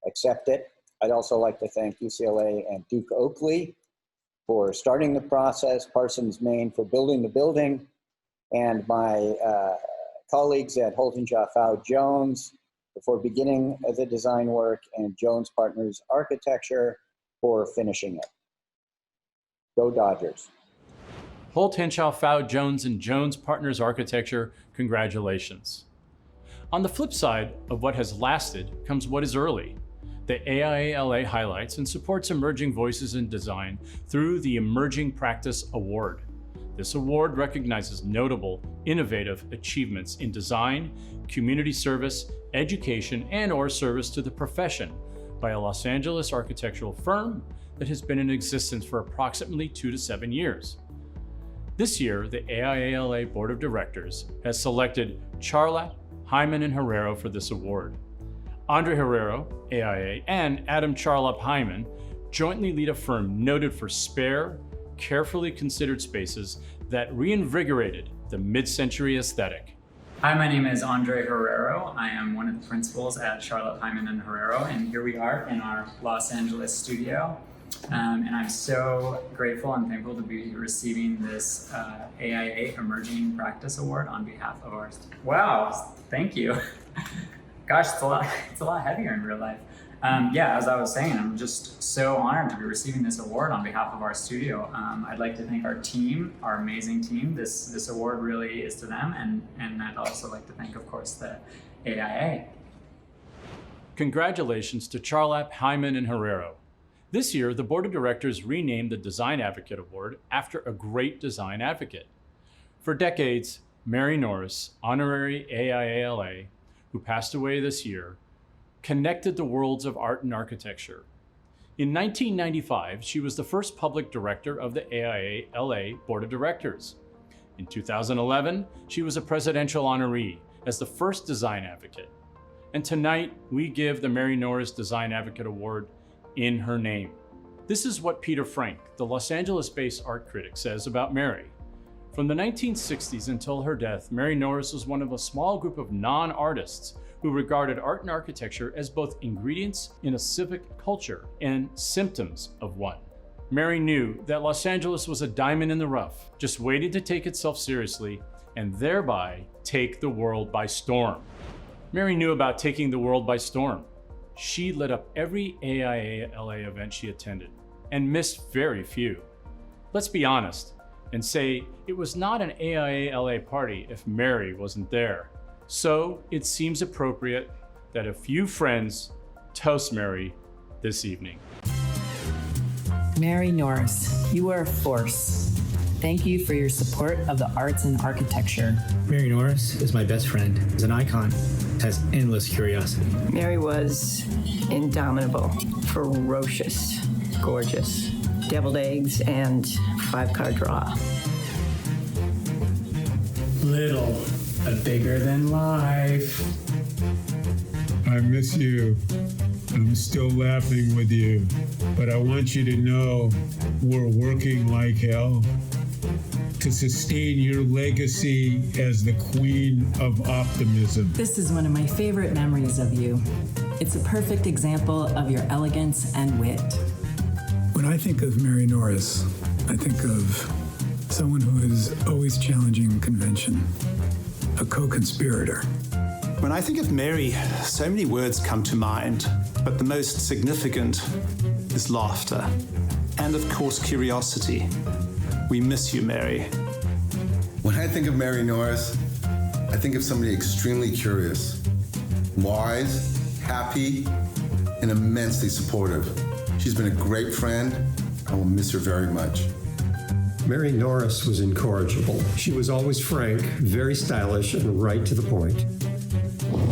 accept it. I'd also like to thank UCLA and Duke Oakley for starting the process, Parsons, Maine for building the building, and my colleagues at Holt Hinshaw Fowd Jones for beginning the design work, and Jones Partners Architecture for finishing it. Go Dodgers. Holt Hinshaw Fowd Jones and Jones Partners Architecture, congratulations. On the flip side of what has lasted comes what is early. The AIALA highlights and supports emerging voices in design through the Emerging Practice Award. This award recognizes notable, innovative achievements in design, community service, education, and/or service to the profession by a Los Angeles architectural firm that has been in existence for approximately 2 to 7 years. This year, the AIALA Board of Directors has selected Charla, Hyman, and Herrero for this award. Andre Herrero, AIA, and Adam Charlap Hyman jointly lead a firm noted for spare, carefully considered spaces that reinvigorated the mid-century aesthetic. Hi, my name is Andre Herrero. I am one of the principals at Charlotte Hyman and Herrero, and here we are in our Los Angeles studio. And I'm so grateful and thankful to be receiving this AIA Emerging Practice Award on behalf of our. Wow, thank you. Gosh, it's a lot heavier in real life. Yeah, as I was saying, I'm just so honored to be receiving this award on behalf of our studio. I'd like to thank our team, our amazing team. This award really is to them, and I'd also like to thank, of course, the AIA. Congratulations to Charlap, Hyman, and Herrero. This year, the Board of Directors renamed the Design Advocate Award after a great design advocate. For decades, Mary Norris, honorary AIALA, who passed away this year, connected the worlds of art and architecture. In 1995, she was the first public director of the AIALA Board of Directors. In 2011, she was a presidential honoree as the first design advocate. And tonight, we give the Mary Norris Design Advocate Award in her name. This is what Peter Frank, the Los Angeles-based art critic, says about Mary. From the 1960s until her death, Mary Norris was one of a small group of non-artists who regarded art and architecture as both ingredients in a civic culture and symptoms of one. Mary knew that Los Angeles was a diamond in the rough, just waiting to take itself seriously and thereby take the world by storm. Mary knew about taking the world by storm. She lit up every AIALA event she attended and missed very few. Let's be honest and say it was not an AIALA party if Mary wasn't there. So it seems appropriate that a few friends toast Mary this evening. Mary Norris, you are a force. Thank you for your support of the arts and architecture. Mary Norris is my best friend. Is an icon, has endless curiosity. Mary was indomitable, ferocious, gorgeous, deviled eggs, and 5-card draw. Little, but bigger than life. I miss you. I'm still laughing with you, but I want you to know we're working like hell to sustain your legacy as the queen of optimism. This is one of my favorite memories of you. It's a perfect example of your elegance and wit. When I think of Mary Norris, I think of someone who is always challenging convention, a co-conspirator. When I think of Mary, so many words come to mind, but the most significant is laughter. And of course, curiosity. We miss you, Mary. When I think of Mary Norris, I think of somebody extremely curious, wise, happy, and immensely supportive. She's been a great friend. I will miss her very much. Mary Norris was incorrigible. She was always frank, very stylish, and right to the point.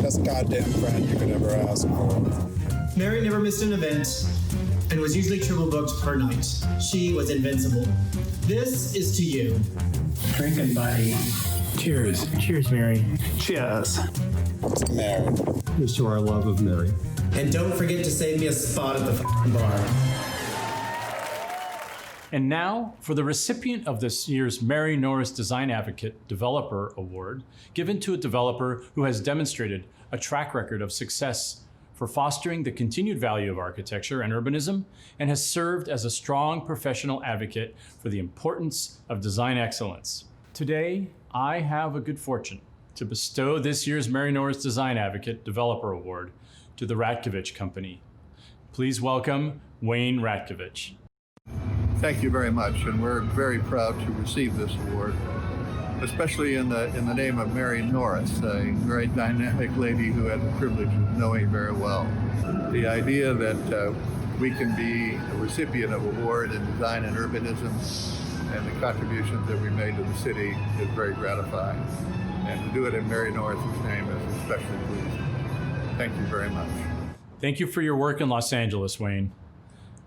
Best goddamn friend you could ever ask for. Mary never missed an event and was usually triple booked per night. She was invincible. This is to you. Drinking, buddy. Cheers. Cheers, Mary. Cheers. To Mary. Here's to our love of Mary. And don't forget to save me a spot at the bar. And now for the recipient of this year's Mary Norris Design Advocate Developer Award, given to a developer who has demonstrated a track record of success for fostering the continued value of architecture and urbanism, and has served as a strong professional advocate for the importance of design excellence. Today, I have a good fortune to bestow this year's Mary Norris Design Advocate Developer Award to the Ratkovich Company. Please welcome Wayne Ratkovich. Thank you very much, and we're very proud to receive this award, especially in the name of Mary Norris, a very dynamic lady who had the privilege of knowing very well. The idea that we can be a recipient of award in design and urbanism and the contributions that we made to the city is very gratifying. And to do it in Mary Norris's name is especially pleasing. Thank you very much. Thank you for your work in Los Angeles, Wayne.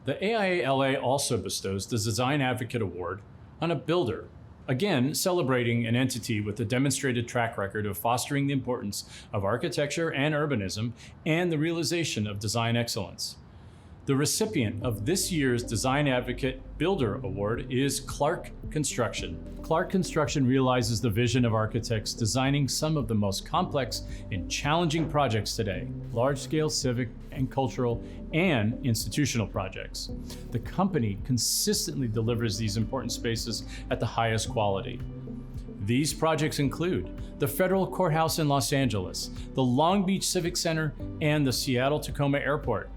The AIALA also bestows the Design Advocate Award on a builder, again celebrating an entity with a demonstrated track record of fostering the importance of architecture and urbanism and the realization of design excellence. The recipient of this year's Design Advocate Builder Award is Clark Construction. Clark Construction realizes the vision of architects designing some of the most complex and challenging projects today, large-scale civic and cultural and institutional projects. The company consistently delivers these important spaces at the highest quality. These projects include the Federal Courthouse in Los Angeles, the Long Beach Civic Center, and the Seattle-Tacoma Airport.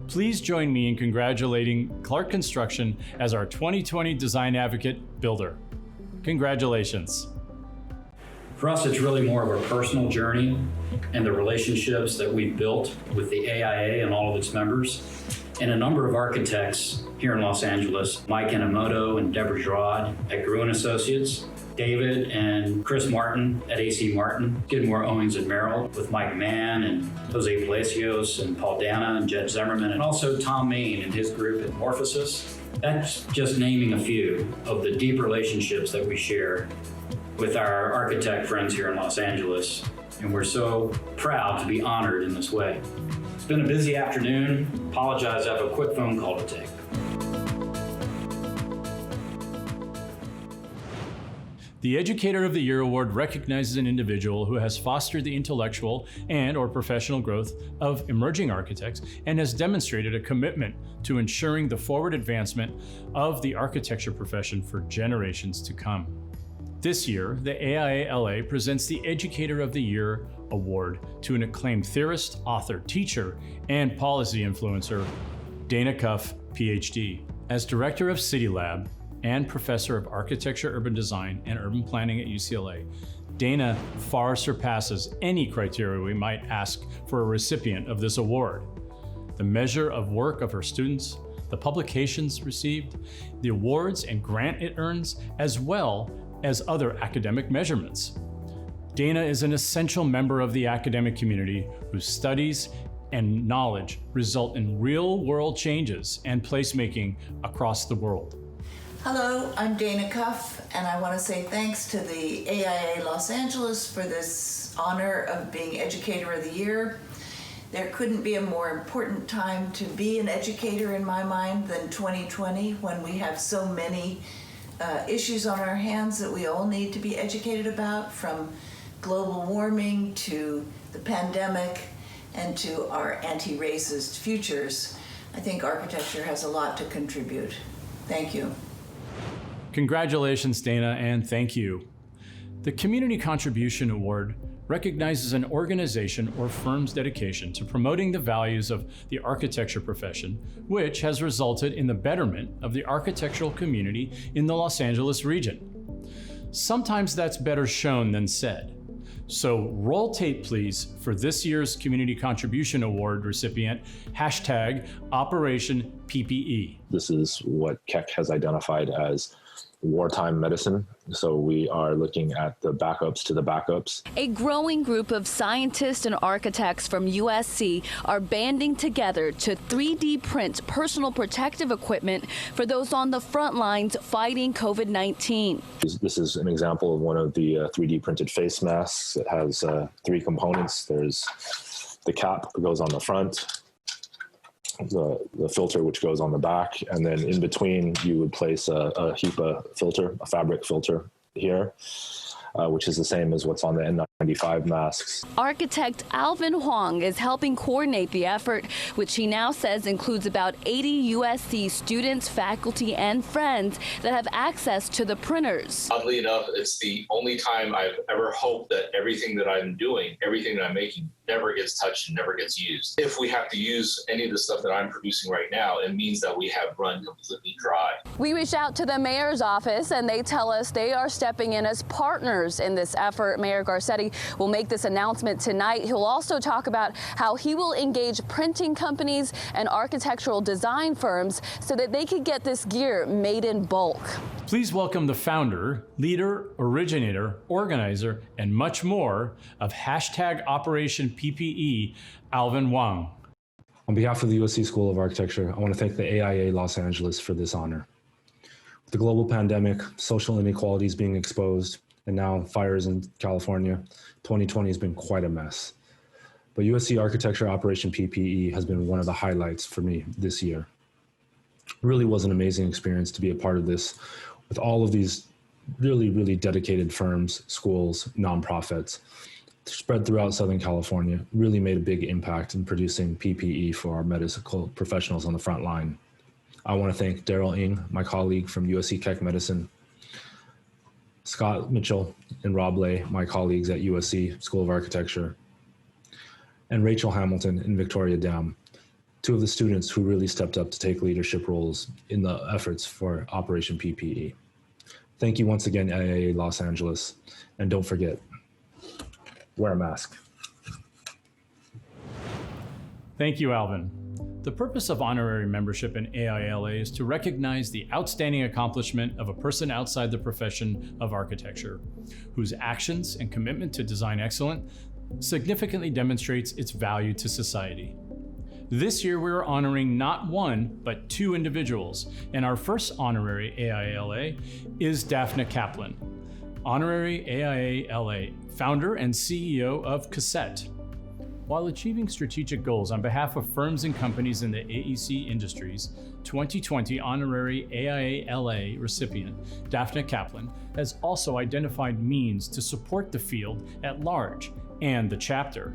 Please join me in congratulating Clark Construction as our 2020 Design Advocate Builder. Congratulations. For us, it's really more of a personal journey and the relationships that we've built with the AIA and all of its members, and a number of architects here in Los Angeles, Mike Enomoto and Deborah Gerard at Gruen Associates, David and Chris Martin at AC Martin, Skidmore, Owings and Merrill with Mike Mann and Jose Palacios and Paul Dana and Jed Zimmerman, and also Tom Main and his group at Morphosis. That's just naming a few of the deep relationships that we share with our architect friends here in Los Angeles, and we're so proud to be honored in this way. It's been a busy afternoon. Apologize, I have a quick phone call to take. The Educator of the Year Award recognizes an individual who has fostered the intellectual and/or professional growth of emerging architects and has demonstrated a commitment to ensuring the forward advancement of the architecture profession for generations to come. This year, the AIALA presents the Educator of the Year Award to an acclaimed theorist, author, teacher, and policy influencer, Dana Cuff, PhD. As Director of City Lab and Professor of Architecture, Urban Design, and Urban Planning at UCLA, Dana far surpasses any criteria we might ask for a recipient of this award. The measure of work of her students, the publications received, the awards and grant it earns, as well as other academic measurements. Dana is an essential member of the academic community whose studies and knowledge result in real-world changes and placemaking across the world. Hello, I'm Dana Cuff, and I want to say thanks to the AIA Los Angeles for this honor of being Educator of the Year. There couldn't be a more important time to be an educator in my mind than 2020, when we have so many issues on our hands that we all need to be educated about, from global warming to the pandemic and to our anti-racist futures. I think architecture has a lot to contribute. Thank you. Congratulations, Dana, and thank you. The Community Contribution Award recognizes an organization or firm's dedication to promoting the values of the architecture profession, which has resulted in the betterment of the architectural community in the Los Angeles region. Sometimes that's better shown than said. So roll tape, please, for this year's Community Contribution Award recipient, hashtag Operation PPE. This is what Keck has identified as wartime medicine. So we are looking at the backups to the backups. A growing group of scientists and architects from USC are banding together to 3D print personal protective equipment for those on the front lines fighting COVID-19. This is an example of one of the 3D printed face masks. It has 3 components. There's the cap that goes on the front, the filter which goes on the back, and then in between you would place a HEPA filter, a fabric filter here, which is the same as what's on the N95 masks. Architect Alvin Huang is helping coordinate the effort, which he now says includes about 80 USC students, faculty, and friends that have access to the printers. Oddly enough, it's the only time I've ever hoped that everything that I'm doing, everything that I'm making, never gets touched and never gets used. If we have to use any of the stuff that I'm producing right now, it means that we have run completely dry. We reached out to the mayor's office and they tell us they are stepping in as partners in this effort. Mayor Garcetti will make this announcement tonight. He'll also talk about how he will engage printing companies and architectural design firms so that they could get this gear made in bulk. Please welcome the founder, leader, originator, organizer, and much more of hashtag Operation PPE, Alvin Huang. On behalf of the USC School of Architecture, I want to thank the AIA Los Angeles for this honor. With the global pandemic, social inequalities being exposed, and now fires in California, 2020 has been quite a mess. But USC Architecture Operation PPE has been one of the highlights for me this year. It really was an amazing experience to be a part of this with all of these really dedicated firms, schools, nonprofits spread throughout Southern California. Really made a big impact in producing PPE for our medical professionals on the front line. I want to thank Daryl Ng, my colleague from USC Keck Medicine, Scott Mitchell and Rob Lay, my colleagues at USC School of Architecture, and Rachel Hamilton and Victoria Dam, 2 of the students who really stepped up to take leadership roles in the efforts for Operation PPE. Thank you once again, AIA Los Angeles, and don't forget, wear a mask. Thank you, Alvin. The purpose of honorary membership in AIALA is to recognize the outstanding accomplishment of a person outside the profession of architecture, whose actions and commitment to design excellence significantly demonstrates its value to society. This year, we are honoring not 1, but 2 individuals, and our first honorary AIALA is Daphne Kaplan, honorary AIALA founder and CEO of Cassette. While achieving strategic goals on behalf of firms and companies in the AEC industries, 2020 honorary AIALA recipient Daphne Kaplan has also identified means to support the field at large and the chapter.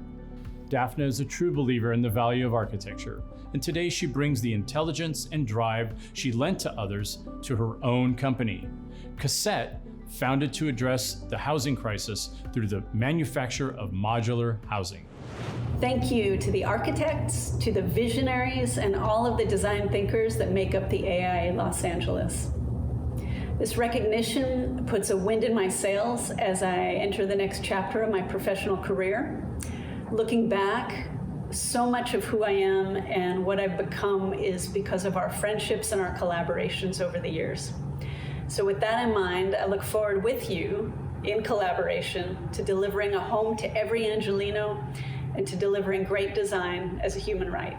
Daphne is a true believer in the value of architecture, and today she brings the intelligence and drive she lent to others to her own company. Cassette founded to address the housing crisis through the manufacture of modular housing. Thank you to the architects, to the visionaries, and all of the design thinkers that make up the AIA Los Angeles. This recognition puts a wind in my sails as I enter the next chapter of my professional career. Looking back, so much of who I am and what I've become is because of our friendships and our collaborations over the years. So with that in mind, I look forward with you in collaboration to delivering a home to every Angelino and to delivering great design as a human right.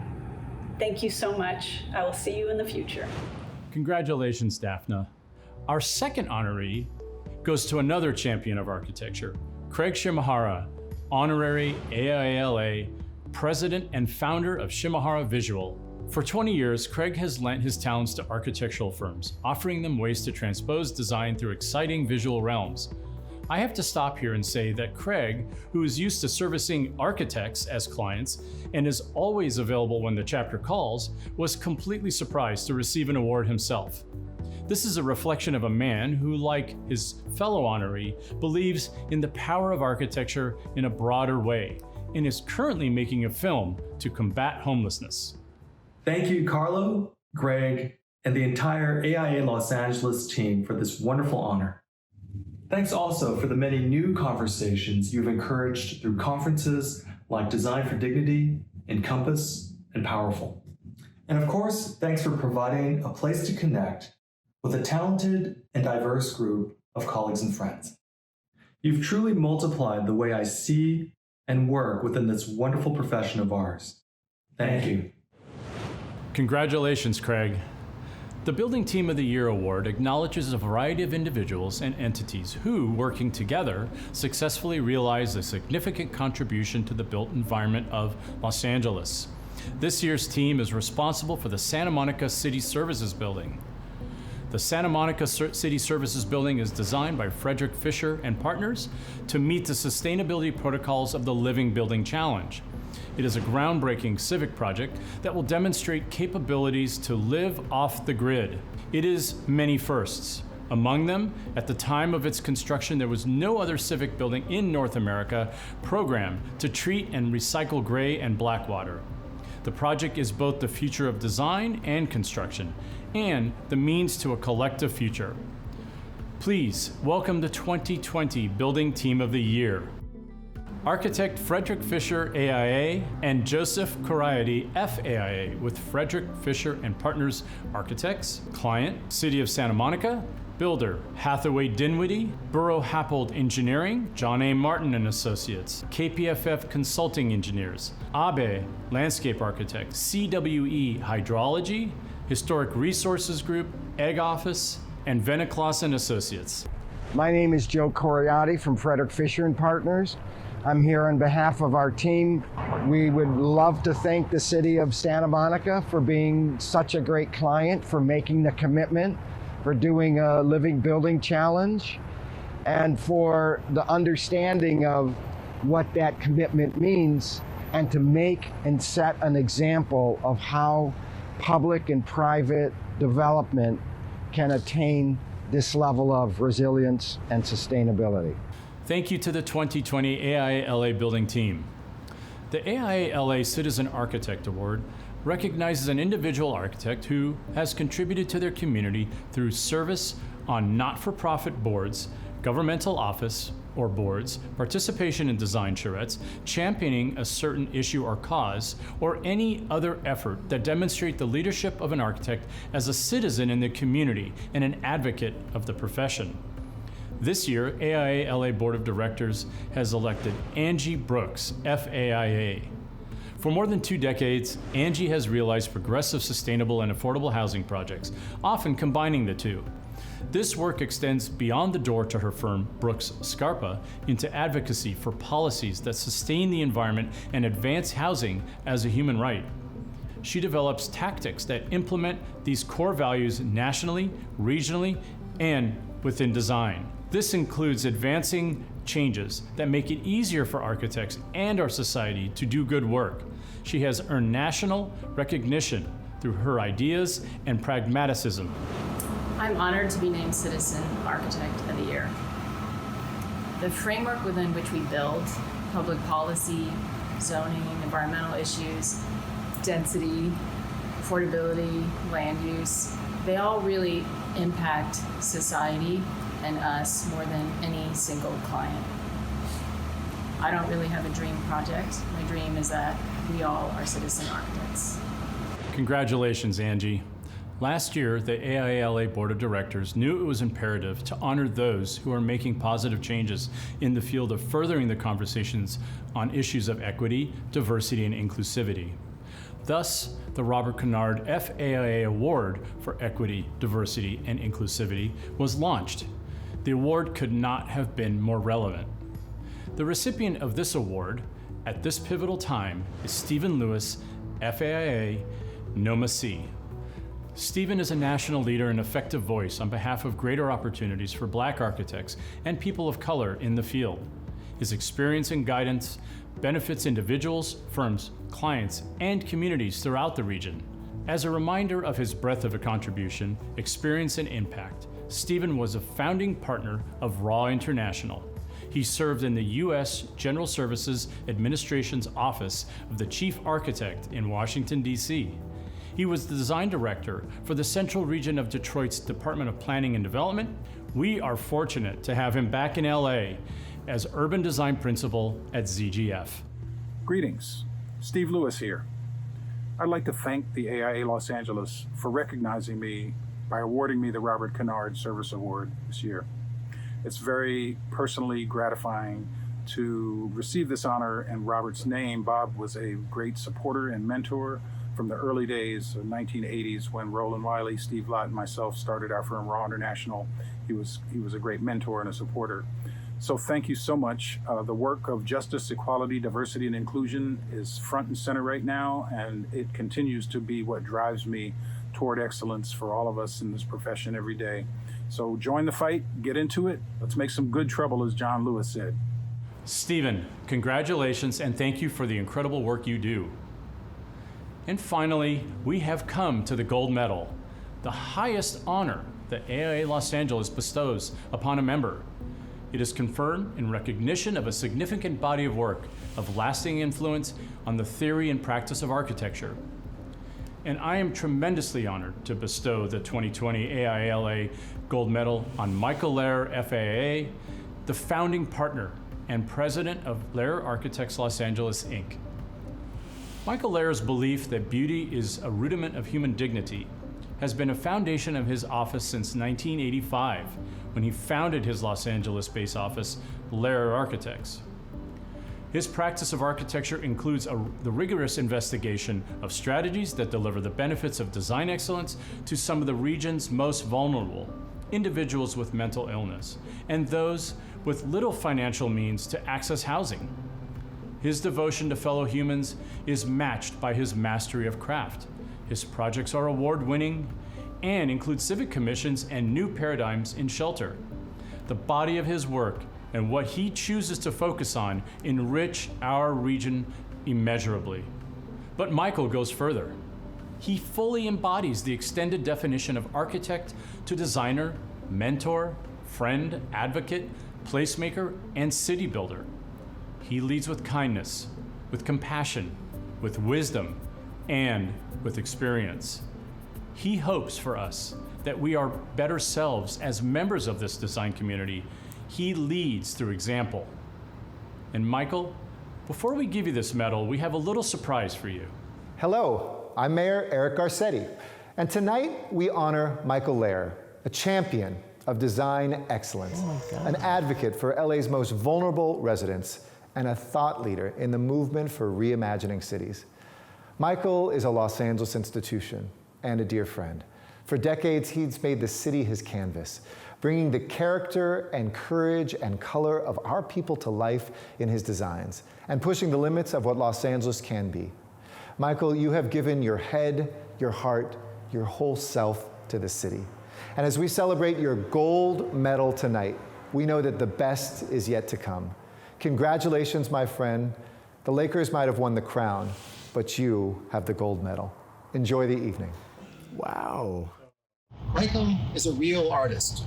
Thank you so much. I will see you in the future. Congratulations, Daphna. Our second honoree goes to another champion of architecture, Craig Shimahara, honorary AIALA, president and founder of Shimahara Visual. For 20 years, Craig has lent his talents to architectural firms, offering them ways to transpose design through exciting visual realms. I have to stop here and say that Craig, who is used to servicing architects as clients and is always available when the chapter calls, was completely surprised to receive an award himself. This is a reflection of a man who, like his fellow honoree, believes in the power of architecture in a broader way and is currently making a film to combat homelessness. Thank you, Carlo, Greg, and the entire AIA Los Angeles team for this wonderful honor. Thanks also for the many new conversations you've encouraged through conferences like Design for Dignity, Encompass, and Powerful. And of course, thanks for providing a place to connect with a talented and diverse group of colleagues and friends. You've truly multiplied the way I see and work within this wonderful profession of ours. Thank you. Congratulations, Craig. The Building Team of the Year Award acknowledges a variety of individuals and entities who, working together, successfully realize a significant contribution to the built environment of Los Angeles. This year's team is responsible for the Santa Monica City Services Building. The Santa Monica City Services Building is designed by Frederick Fisher and Partners to meet the sustainability protocols of the Living Building Challenge. It is a groundbreaking civic project that will demonstrate capabilities to live off the grid. It is many firsts. Among them, at the time of its construction, there was no other civic building in North America programmed to treat and recycle gray and black water. The project is both the future of design and construction, and the means to a collective future. Please welcome the 2020 Building Team of the Year. Architect Frederick Fisher, AIA, and Joseph Corriati, FAIA, with Frederick Fisher and Partners Architects, client, City of Santa Monica, builder, Hathaway Dinwiddie, Burrow Happold Engineering, John A. Martin and Associates, KPFF Consulting Engineers, Abe Landscape Architect, CWE Hydrology, Historic Resources Group, Egg Office, and Veniclaus and Associates. My name is Joe Corriati from Frederick Fisher and Partners. I'm here on behalf of our team. We would love to thank the City of Santa Monica for being such a great client, for making the commitment, for doing a Living Building Challenge, and for the understanding of what that commitment means, and to make and set an example of how public and private development can attain this level of resilience and sustainability. Thank you to the 2020 AIALA Building Team. The AIALA Citizen Architect Award recognizes an individual architect who has contributed to their community through service on not-for-profit boards, governmental office or boards, participation in design charrettes, championing a certain issue or cause, or any other effort that demonstrate the leadership of an architect as a citizen in the community and an advocate of the profession. This year, AIALA Board of Directors has elected Angie Brooks, FAIA. For more than 2 decades, Angie has realized progressive, sustainable, and affordable housing projects, often combining the two. This work extends beyond the door to her firm, Brooks Scarpa, into advocacy for policies that sustain the environment and advance housing as a human right. She develops tactics that implement these core values nationally, regionally, and within design. This includes advancing changes that make it easier for architects and our society to do good work. She has earned national recognition through her ideas and pragmatism. I'm honored to be named Citizen Architect of the Year. The framework within which we build, public policy, zoning, environmental issues, density, affordability, land use, they all really impact society and us more than any single client. I don't really have a dream project. My dream is that we all are citizen architects. Congratulations, Angie. Last year, the AIALA Board of Directors knew it was imperative to honor those who are making positive changes in the field of furthering the conversations on issues of equity, diversity, and inclusivity. Thus, the Robert Kennard FAIA Award for Equity, Diversity, and Inclusivity was launched. The award could not have been more relevant. The recipient of this award at this pivotal time is Stephen Lewis, FAIA, Noma C. Stephen is a national leader and effective voice on behalf of greater opportunities for Black architects and people of color in the field. His experience and guidance benefits individuals, firms, clients, and communities throughout the region. As a reminder of his breadth of a contribution, experience, and impact, Stephen was a founding partner of RAW International. He served in the U.S. General Services Administration's Office of the Chief Architect in Washington, D.C. He was the design director for the Central Region of Detroit's Department of Planning and Development. We are fortunate to have him back in LA as Urban Design Principal at ZGF. Greetings, Steve Lewis here. I'd like to thank the AIA Los Angeles for recognizing me by awarding me the Robert Kennard Service Award this year. It's very personally gratifying to receive this honor in Robert's name. Bob was a great supporter and mentor from the early days of 1980s when Roland Wiley, Steve Lott, and myself started our firm, Raw International. He was a great mentor and a supporter. So thank you so much. The work of justice, equality, diversity, and inclusion is front and center right now, and it continues to be what drives me toward excellence for all of us in this profession every day. So join the fight, get into it. Let's make some good trouble, as John Lewis said. Stephen, congratulations, and thank you for the incredible work you do. And finally, we have come to the gold medal, the highest honor that AIA Los Angeles bestows upon a member. It is conferred in recognition of a significant body of work of lasting influence on the theory and practice of architecture. And I am tremendously honored to bestow the 2020 AIALA Gold Medal on Michael Lehrer, FAA, the founding partner and president of Lehrer Architects Los Angeles, Inc. Michael Lehrer's belief that beauty is a rudiment of human dignity has been a foundation of his office since 1985, when he founded his Los Angeles-based office, Lehrer Architects. His practice of architecture includes the rigorous investigation of strategies that deliver the benefits of design excellence to some of the region's most vulnerable, individuals with mental illness, and those with little financial means to access housing. His devotion to fellow humans is matched by his mastery of craft. His projects are award-winning and include civic commissions and new paradigms in shelter. The body of his work and what he chooses to focus on enrich our region immeasurably. But Michael goes further. He fully embodies the extended definition of architect to designer, mentor, friend, advocate, placemaker, and city builder. He leads with kindness, with compassion, with wisdom, and with experience. He hopes for us that we are better selves as members of this design community. He leads through example. And Michael, before we give you this medal, we have a little surprise for you. Hello, I'm Mayor Eric Garcetti, and tonight we honor Michael Lehrer, a champion of design excellence, an advocate for LA's most vulnerable residents, and a thought leader in the movement for reimagining cities. Michael is a Los Angeles institution and a dear friend. For decades, he's made the city his canvas, bringing the character and courage and color of our people to life in his designs, and pushing the limits of what Los Angeles can be. Michael, you have given your head, your heart, your whole self to the city. And as we celebrate your gold medal tonight, we know that the best is yet to come. Congratulations, my friend. The Lakers might have won the crown, but you have the gold medal. Enjoy the evening. Wow. Michael is a real artist.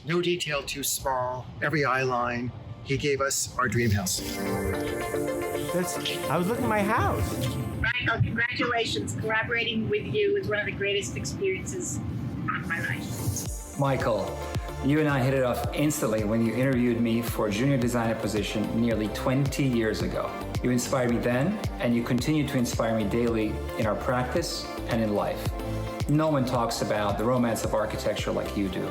No detail too small, every eye line, he gave us our dream house. I was looking at my house. Michael, congratulations. Collaborating with you is one of the greatest experiences of my life. Michael, you and I hit it off instantly when you interviewed me for a junior designer position nearly 20 years ago. You inspired me then, and you continue to inspire me daily in our practice and in life. No one talks about the romance of architecture like you do.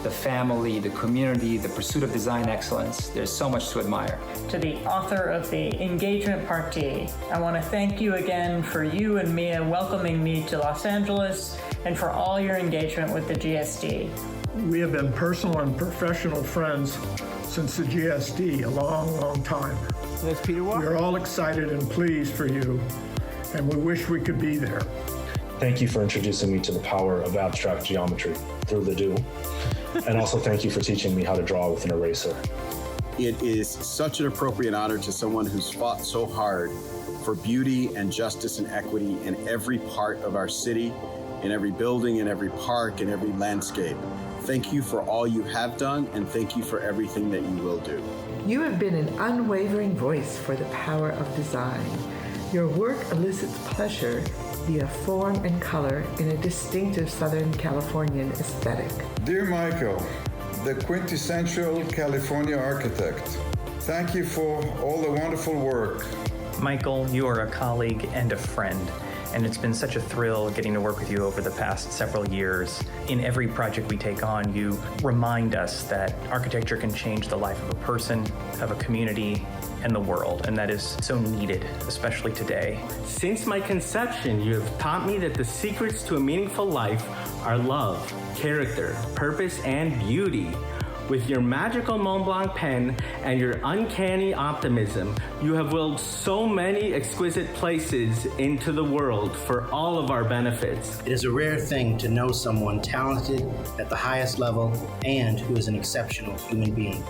The family, the community, the pursuit of design excellence. There's so much to admire. To the author of the engagement party, I want to thank you again for you and Mia welcoming me to Los Angeles and for all your engagement with the GSD. We have been personal and professional friends since the GSD, a long, long time. That's Peter Walker. We're all excited and pleased for you, and we wish we could be there. Thank you for introducing me to the power of abstract geometry through the do. And also thank you for teaching me how to draw with an eraser. It is such an appropriate honor to someone who's fought so hard for beauty and justice and equity in every part of our city, in every building, in every park, in every landscape. Thank you for all you have done, and thank you for everything that you will do. You have been an unwavering voice for the power of design. Your work elicits pleasure via form and color in a distinctive Southern Californian aesthetic. Dear Michael, the quintessential California architect, thank you for all the wonderful work. Michael, you are a colleague and a friend, and it's been such a thrill getting to work with you over the past several years. In every project we take on, you remind us that architecture can change the life of a person, of a community, and the world, and that is so needed, especially today. Since my conception, you have taught me that the secrets to a meaningful life are love, character, purpose, and beauty. With your magical Mont Blanc pen and your uncanny optimism, you have willed so many exquisite places into the world for all of our benefits. It is a rare thing to know someone talented at the highest level and who is an exceptional human being.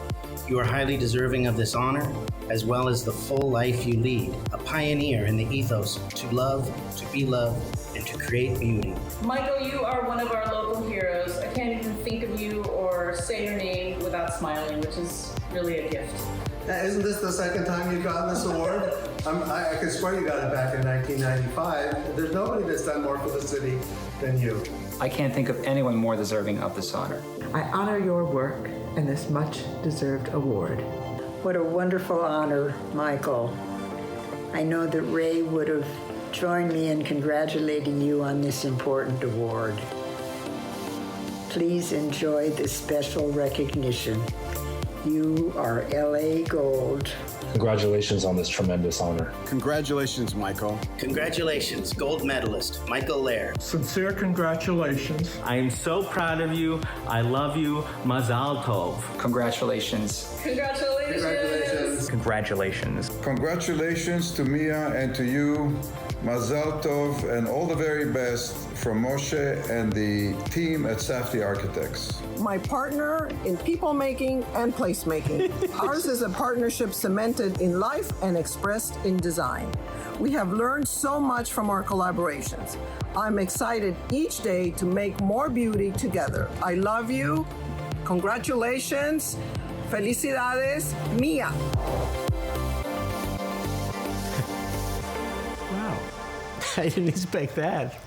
You are highly deserving of this honor, as well as the full life you lead, a pioneer in the ethos to love, to be loved, and to create beauty. Michael, you are one of our local heroes. I can't even think of you or say your name without smiling, which is really a gift. Isn't this the second time you've gotten this award? I could swear you got it back in 1995. There's nobody that's done more for the city than you. I can't think of anyone more deserving of this honor. I honor your work and this much-deserved award. What a wonderful honor, Michael. I know that Ray would have joined me in congratulating you on this important award. Please enjoy this special recognition. You are LA Gold. Congratulations on this tremendous honor. Congratulations, Michael. Congratulations, gold medalist, Michael Lair. Sincere congratulations. I am so proud of you. I love you. Mazal tov. Congratulations. Congratulations. Congratulations. Congratulations to Mia and to you, Mazal Tov, and all the very best from Moshe and the team at Safdie Architects. My partner in people making and placemaking. Ours is a partnership cemented in life and expressed in design. We have learned so much from our collaborations. I'm excited each day to make more beauty together. I love you. Congratulations. Felicidades, Mia. Wow. I didn't expect that.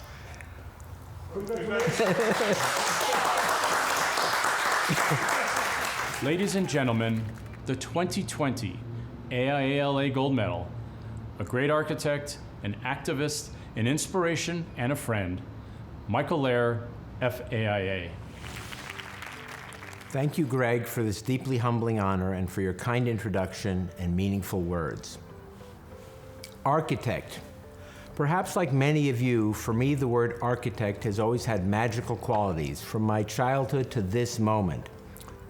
Ladies and gentlemen, the 2020 AIALA Gold Medal, a great architect, an activist, an inspiration, and a friend, Michael Lair, FAIA. Thank you, Greg, for this deeply humbling honor and for your kind introduction and meaningful words. Architect. Perhaps like many of you, for me, the word architect has always had magical qualities from my childhood to this moment.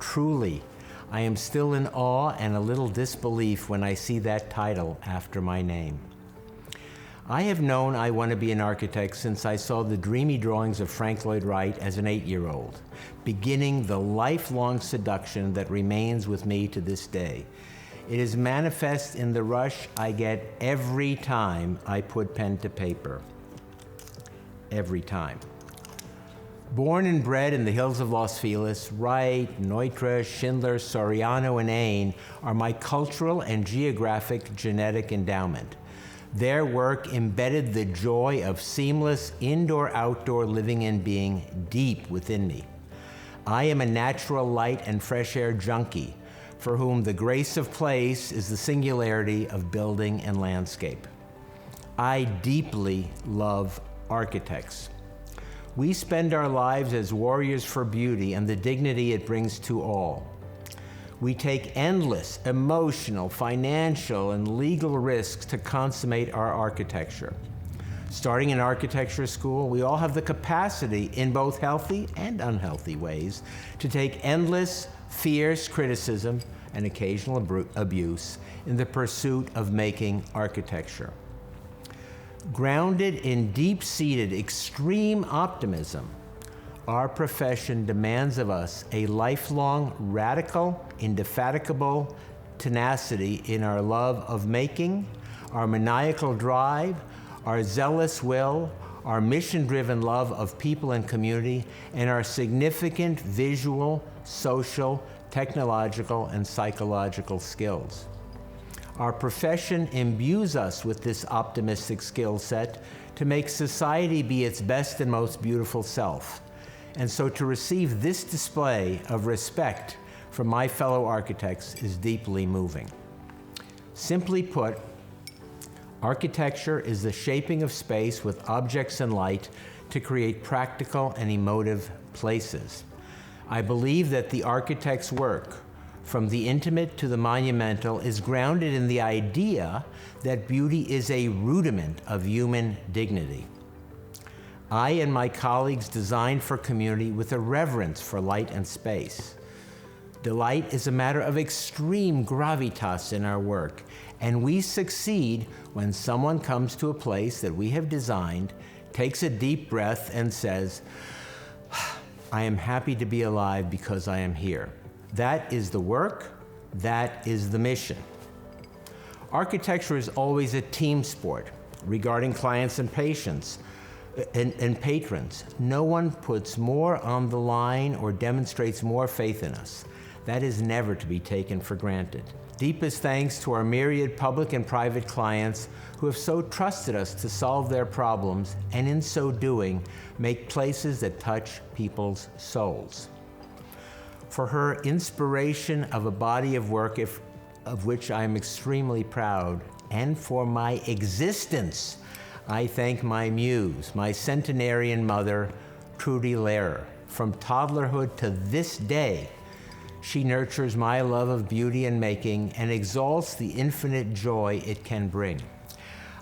Truly, I am still in awe and a little disbelief when I see that title after my name. I have known I want to be an architect since I saw the dreamy drawings of Frank Lloyd Wright as an 8-year-old, beginning the lifelong seduction that remains with me to this day. It is manifest in the rush I get every time I put pen to paper. Every time. Born and bred in the hills of Los Feliz, Wright, Neutra, Schindler, Soriano, and Ain are my cultural and geographic genetic endowment. Their work embedded the joy of seamless indoor-outdoor living and being deep within me. I am a natural light and fresh air junkie for whom the grace of place is the singularity of building and landscape. I deeply love architects. We spend our lives as warriors for beauty and the dignity it brings to all. We take endless emotional, financial, and legal risks to consummate our architecture. Starting in architecture school, we all have the capacity, in both healthy and unhealthy ways, to take endless, fierce criticism and occasional abuse in the pursuit of making architecture. Grounded in deep-seated extreme optimism, our profession demands of us a lifelong, radical, indefatigable tenacity in our love of making, our maniacal drive, our zealous will, our mission-driven love of people and community, and our significant visual, social, technological, and psychological skills. Our profession imbues us with this optimistic skill set to make society be its best and most beautiful self. And so to receive this display of respect from my fellow architects is deeply moving. Simply put, architecture is the shaping of space with objects and light to create practical and emotive places. I believe that the architect's work, from the intimate to the monumental, is grounded in the idea that beauty is a rudiment of human dignity. I and my colleagues design for community with a reverence for light and space. Delight is a matter of extreme gravitas in our work, and we succeed when someone comes to a place that we have designed, takes a deep breath, and says, "I am happy to be alive because I am here." That is the work, that is the mission. Architecture is always a team sport regarding clients and patients and patrons. No one puts more on the line or demonstrates more faith in us. That is never to be taken for granted. Deepest thanks to our myriad public and private clients who have so trusted us to solve their problems, and in so doing, make places that touch people's souls. For her inspiration of a body of work of which I am extremely proud, and for my existence, I thank my muse, my centenarian mother, Trudy Lehrer. From toddlerhood to this day, she nurtures my love of beauty and making and exalts the infinite joy it can bring.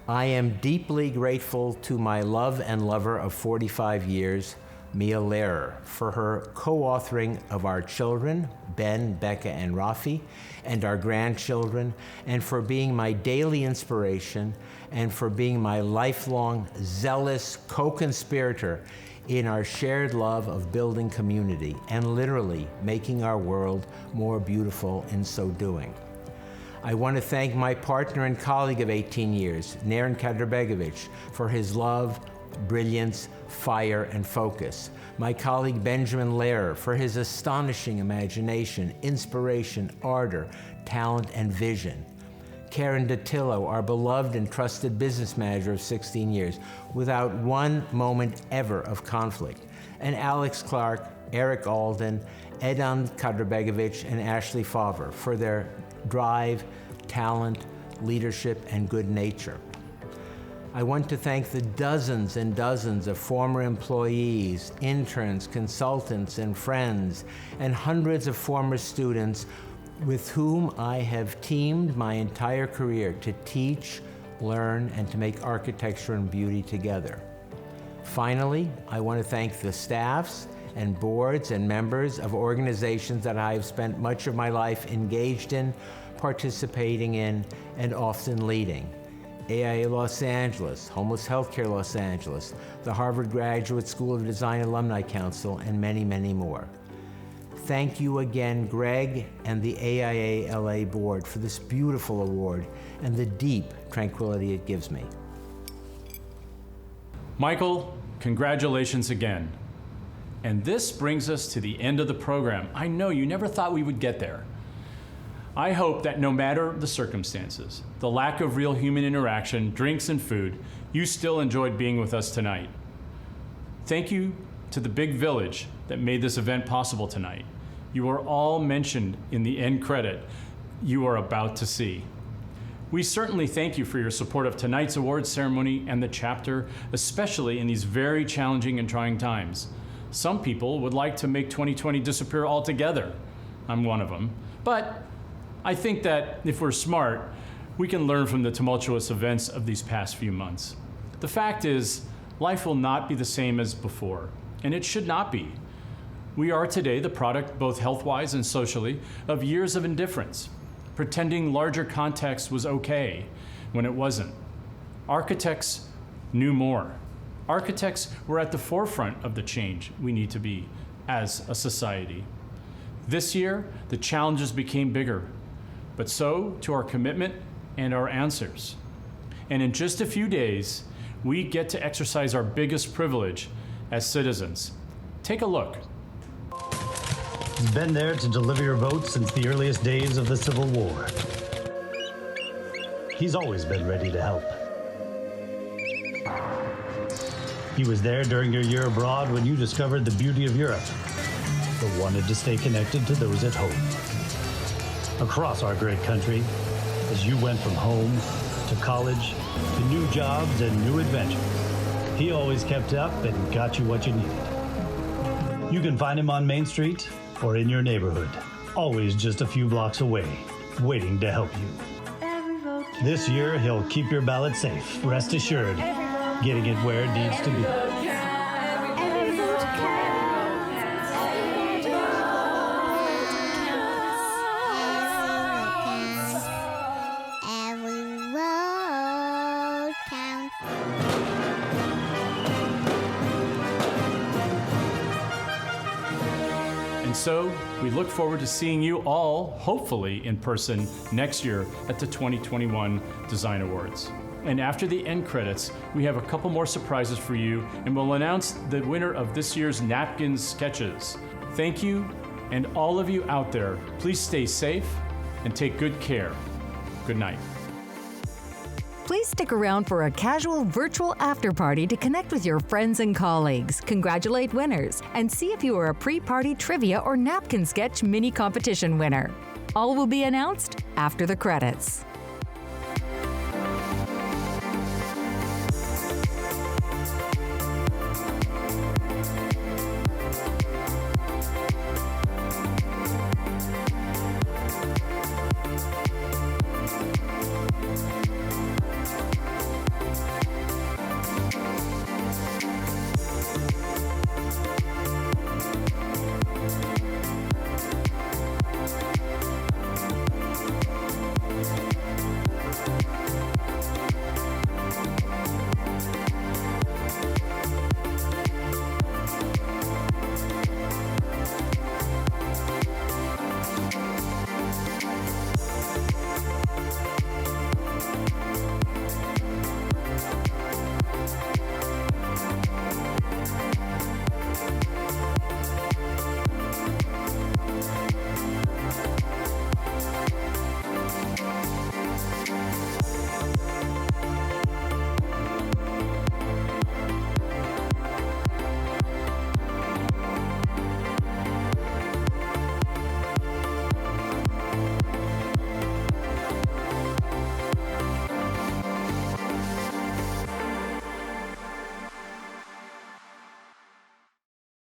I am deeply grateful to my love and lover of 45 years, Mia Lehrer, for her co-authoring of our children, Ben, Becca, and Rafi, and our grandchildren, and for being my daily inspiration, and for being my lifelong, zealous co-conspirator in our shared love of building community and literally making our world more beautiful in so doing. I want to thank my partner and colleague of 18 years, Naren Kadrabegovic, for his love, brilliance, fire, and focus. My colleague Benjamin Lehrer for his astonishing imagination, inspiration, ardor, talent, and vision. Karen Datillo, our beloved and trusted business manager of 16 years, without one moment ever of conflict. And Alex Clark, Eric Alden, Edan Kadrabegovic, and Ashley Favre for their drive, talent, leadership, and good nature. I want to thank the dozens and dozens of former employees, interns, consultants, and friends, and hundreds of former students with whom I have teamed my entire career to teach, learn, and to make architecture and beauty together. Finally, I want to thank the staffs and boards and members of organizations that I have spent much of my life engaged in, participating in, and often leading. AIA Los Angeles, Homeless Healthcare Los Angeles, the Harvard Graduate School of Design Alumni Council, and many, many more. Thank you again, Greg and the AIALA board for this beautiful award and the deep tranquility it gives me. Michael, congratulations again. And this brings us to the end of the program. I know you never thought we would get there. I hope that no matter the circumstances, the lack of real human interaction, drinks, and food, you still enjoyed being with us tonight. Thank you to the big village that made this event possible tonight. You are all mentioned in the end credit you are about to see. We certainly thank you for your support of tonight's awards ceremony and the chapter, especially in these very challenging and trying times. Some people would like to make 2020 disappear altogether. I'm one of them. But I think that if we're smart, we can learn from the tumultuous events of these past few months. The fact is, life will not be the same as before, and it should not be. We are today the product, both health-wise and socially, of years of indifference, pretending larger context was okay when it wasn't. Architects knew more. Architects were at the forefront of the change we need to be as a society. This year, the challenges became bigger, but so to our commitment and our answers. And in just a few days, we get to exercise our biggest privilege as citizens. Take a look. He's been there to deliver your vote since the earliest days of the Civil War. He's always been ready to help. He was there during your year abroad when you discovered the beauty of Europe, but wanted to stay connected to those at home. Across our great country, as you went from home to college to new jobs and new adventures, he always kept up and got you what you needed. You can find him on Main Street or in your neighborhood, always just a few blocks away, waiting to help you. This year, he'll keep your ballot safe, rest assured, getting it where it needs to be. And so, we look forward to seeing you all, hopefully in person, next year at the 2021 Design Awards. And after the end credits, we have a couple more surprises for you, and we'll announce the winner of this year's napkin sketches. Thank you, and all of you out there, please stay safe and take good care. Good night. Please stick around for a casual virtual after party to connect with your friends and colleagues, congratulate winners, and see if you are a pre-party trivia or napkin sketch mini competition winner. All will be announced after the credits.